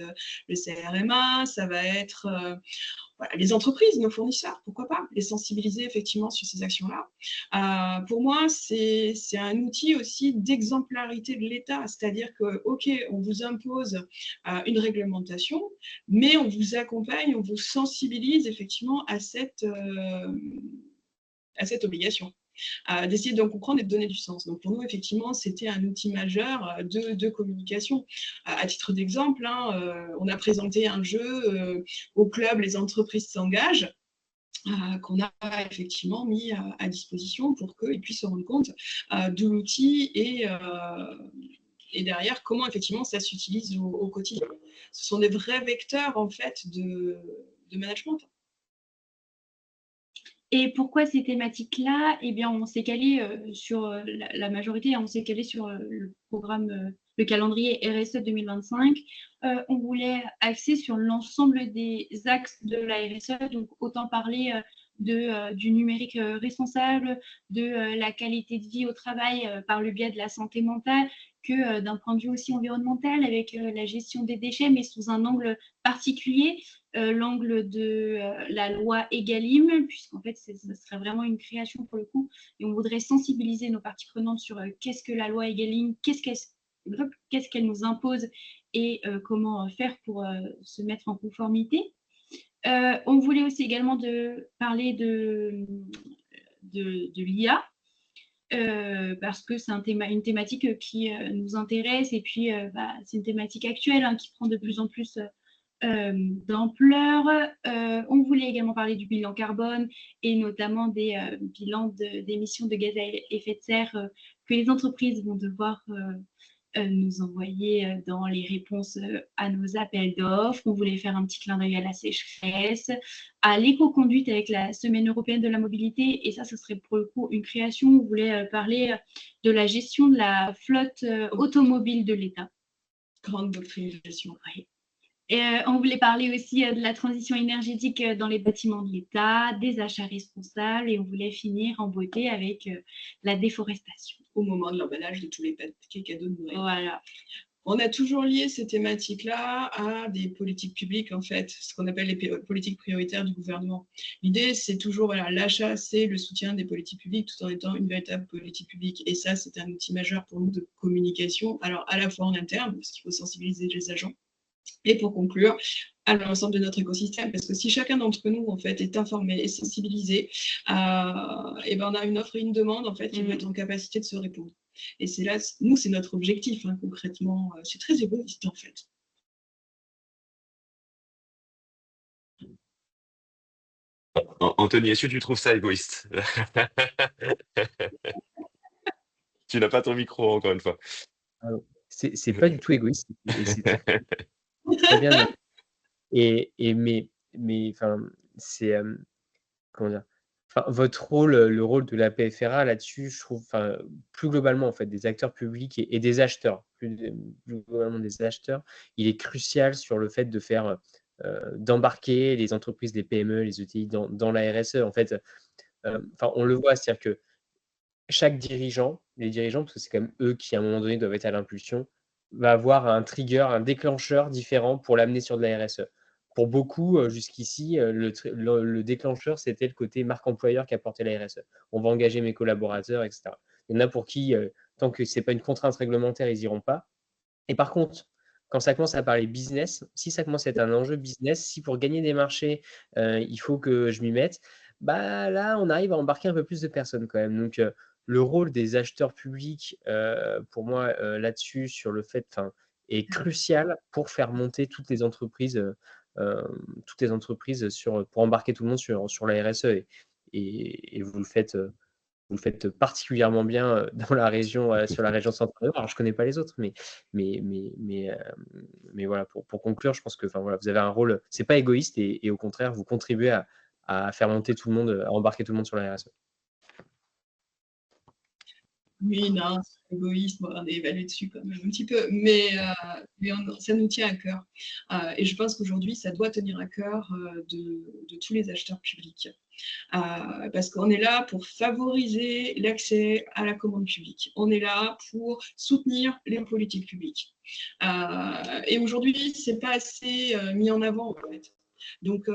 le CRMA, ça va être les entreprises, nos fournisseurs, pourquoi pas, les sensibiliser effectivement sur ces actions-là. Pour moi, c'est un outil aussi d'exemplarité de l'État, c'est-à-dire que, OK, on vous impose une réglementation, mais on vous accompagne, on vous sensibilise effectivement à cette obligation. D'essayer de comprendre et de donner du sens. Donc pour nous, effectivement, c'était un outil majeur de communication. À titre d'exemple, on a présenté un jeu au club Les entreprises s'engagent, qu'on a effectivement mis à disposition pour qu'ils puissent se rendre compte de l'outil et derrière, comment effectivement ça s'utilise au quotidien. Ce sont des vrais vecteurs en fait de management. Et pourquoi ces thématiques-là? Eh bien, on s'est calé sur la majorité, on s'est calé sur le programme, le calendrier RSE 2025. On voulait axer sur l'ensemble des axes de la RSE, donc autant parler du numérique responsable, de la qualité de vie au travail par le biais de la santé mentale, que d'un point de vue aussi environnemental, avec la gestion des déchets, mais sous un angle particulier, l'angle de la loi Egalim, puisqu'en fait, ce serait vraiment une création pour le coup, et on voudrait sensibiliser nos parties prenantes sur qu'est-ce que la loi Egalim, qu'est-ce qu'elle nous impose et comment faire pour se mettre en conformité. On voulait aussi également parler de l'IA, parce que c'est une thématique qui nous intéresse, et puis c'est une thématique actuelle qui prend de plus en plus d'ampleur. On voulait également parler du bilan carbone, et notamment des bilans d'émissions de gaz à effet de serre que les entreprises vont devoir nous envoyer dans les réponses à nos appels d'offres. On voulait faire un petit clin d'œil à la sécheresse, à l'éco-conduite avec la Semaine européenne de la mobilité, et ça, ce serait pour le coup une création. On voulait parler de la gestion de la flotte automobile de l'État. Grande doctrine de gestion. Oui. Et on voulait parler aussi de la transition énergétique dans les bâtiments de l'État, des achats responsables, et on voulait finir en beauté avec la déforestation. Au moment de l'emballage de tous les paquets cadeaux de Noël. Voilà. On a toujours lié ces thématiques-là à des politiques publiques, en fait, ce qu'on appelle les politiques prioritaires du gouvernement. L'idée, c'est toujours, voilà, l'achat, c'est le soutien des politiques publiques tout en étant une véritable politique publique. Et ça, c'est un outil majeur pour nous de communication, alors à la fois en interne, parce qu'il faut sensibiliser les agents, et pour conclure, à l'ensemble de notre écosystème, parce que si chacun d'entre nous, en fait, est informé et sensibilisé, et ben on a une offre et une demande, en fait, qui va être en capacité de se répondre. Et c'est là, nous, c'est notre objectif, concrètement. C'est très égoïste, en fait. Anthony, est-ce que tu trouves ça égoïste? Tu n'as pas ton micro, encore une fois. C'est pas du tout égoïste, et c'est très bien. Mais enfin, c'est comment dire? Enfin, votre rôle, le rôle de la PFRA là-dessus, je trouve, enfin, plus globalement en fait, des acteurs publics et des acheteurs, plus globalement des acheteurs, il est crucial sur le fait de faire, d'embarquer les entreprises, les PME, les ETI dans la RSE. En fait, enfin, on le voit, c'est-à-dire que chaque dirigeant, les dirigeants, parce que c'est quand même eux qui, à un moment donné, doivent être à l'impulsion, va avoir un trigger, un déclencheur différent pour l'amener sur de la RSE. Pour beaucoup, jusqu'ici, le déclencheur, c'était le côté marque employeur qui apportait la RSE. On va engager mes collaborateurs, etc. Il y en a pour qui, tant que ce n'est pas une contrainte réglementaire, ils n'iront pas. Et par contre, quand ça commence à parler business, si ça commence à être un enjeu business, si pour gagner des marchés, il faut que je m'y mette, bah là, on arrive à embarquer un peu plus de personnes quand même. Donc, le rôle des acheteurs publics, pour moi, là-dessus, sur le fait, enfin, est crucial pour faire monter toutes les entreprises pour embarquer tout le monde sur la RSE. Et vous le faites particulièrement bien dans la région, sur la région Centre-Nord. Alors, je ne connais pas les autres, mais voilà, pour conclure, je pense que, enfin, voilà, vous avez un rôle, c'est pas égoïste, et au contraire, vous contribuez à faire monter tout le monde, à embarquer tout le monde sur la RSE. Oui, non, c'est égoïste, on est évalué dessus quand même un petit peu, mais ça nous tient à cœur. Et je pense qu'aujourd'hui, ça doit tenir à cœur de tous les acheteurs publics. Parce qu'on est là pour favoriser l'accès à la commande publique. On est là pour soutenir les politiques publiques. Et aujourd'hui, ce n'est pas assez mis en avant, en fait. Donc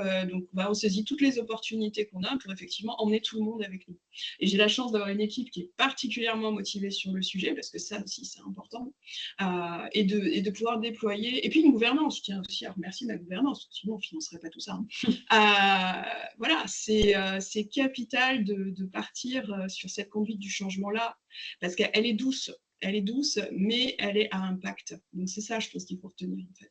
on saisit toutes les opportunités qu'on a pour effectivement emmener tout le monde avec nous. Et j'ai la chance d'avoir une équipe qui est particulièrement motivée sur le sujet, parce que ça aussi, c'est important, et de pouvoir déployer. Et puis une gouvernance, je tiens aussi à remercier ma gouvernance, sinon on ne financerait pas tout ça. Voilà, c'est capital de partir sur cette conduite du changement-là, parce qu'elle est douce. Elle est douce, mais elle est à impact. Donc c'est ça, je pense qu'il faut retenir, en fait.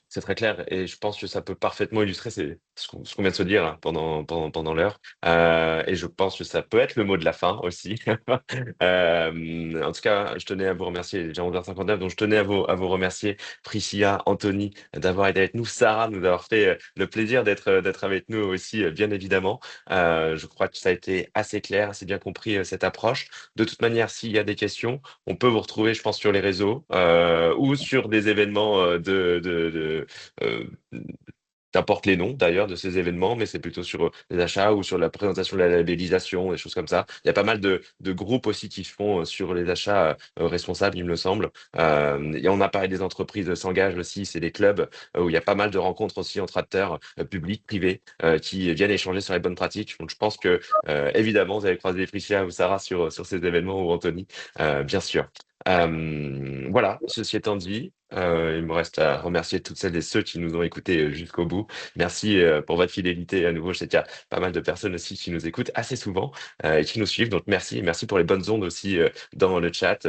C'est très clair, et je pense que ça peut parfaitement illustrer ce qu'on vient de se dire hein, pendant l'heure. Et je pense que ça peut être le mot de la fin aussi. En tout cas, je tenais à vous remercier, il est déjà 11h59, donc je tenais à vous remercier, Priscilla, Anthony, d'avoir été avec nous, Sarah, nous avoir fait le plaisir d'être avec nous aussi, bien évidemment. Je crois que ça a été assez clair, assez bien compris cette approche. De toute manière, s'il y a des questions, on peut vous retrouver, je pense, sur les réseaux ou sur des événements Qu'importe les noms d'ailleurs de ces événements, mais c'est plutôt sur les achats ou sur la présentation de la labellisation, des choses comme ça. Il y a pas mal de groupes aussi qui font sur les achats responsables, il me semble. Et on a parlé des entreprises s'engagent aussi, c'est des clubs où il y a pas mal de rencontres aussi entre acteurs publics, privés, qui viennent échanger sur les bonnes pratiques. Donc je pense que évidemment, vous allez croiser Priscilla ou Sarah sur ces événements ou Anthony, bien sûr. Voilà, ceci étant dit, il me reste à remercier toutes celles et ceux qui nous ont écoutés jusqu'au bout. Merci pour votre fidélité à nouveau. Je sais qu'il y a pas mal de personnes aussi qui nous écoutent assez souvent et qui nous suivent. Donc merci. Et merci pour les bonnes ondes aussi dans le chat.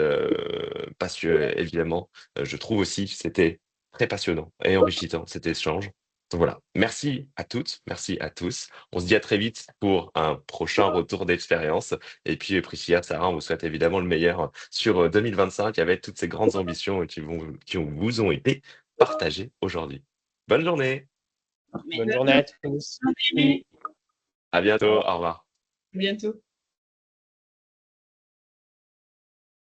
Parce que évidemment, je trouve aussi que c'était très passionnant et enrichissant cet échange. Donc voilà, merci à toutes, merci à tous. On se dit à très vite pour un prochain retour d'expérience. Et puis Priscilla, Sarah, on vous souhaite évidemment le meilleur sur 2025 avec toutes ces grandes ambitions vous ont été partagées aujourd'hui. Bonne journée, Bonne journée à tous. Merci. à bientôt, Au revoir. au revoir. À bientôt.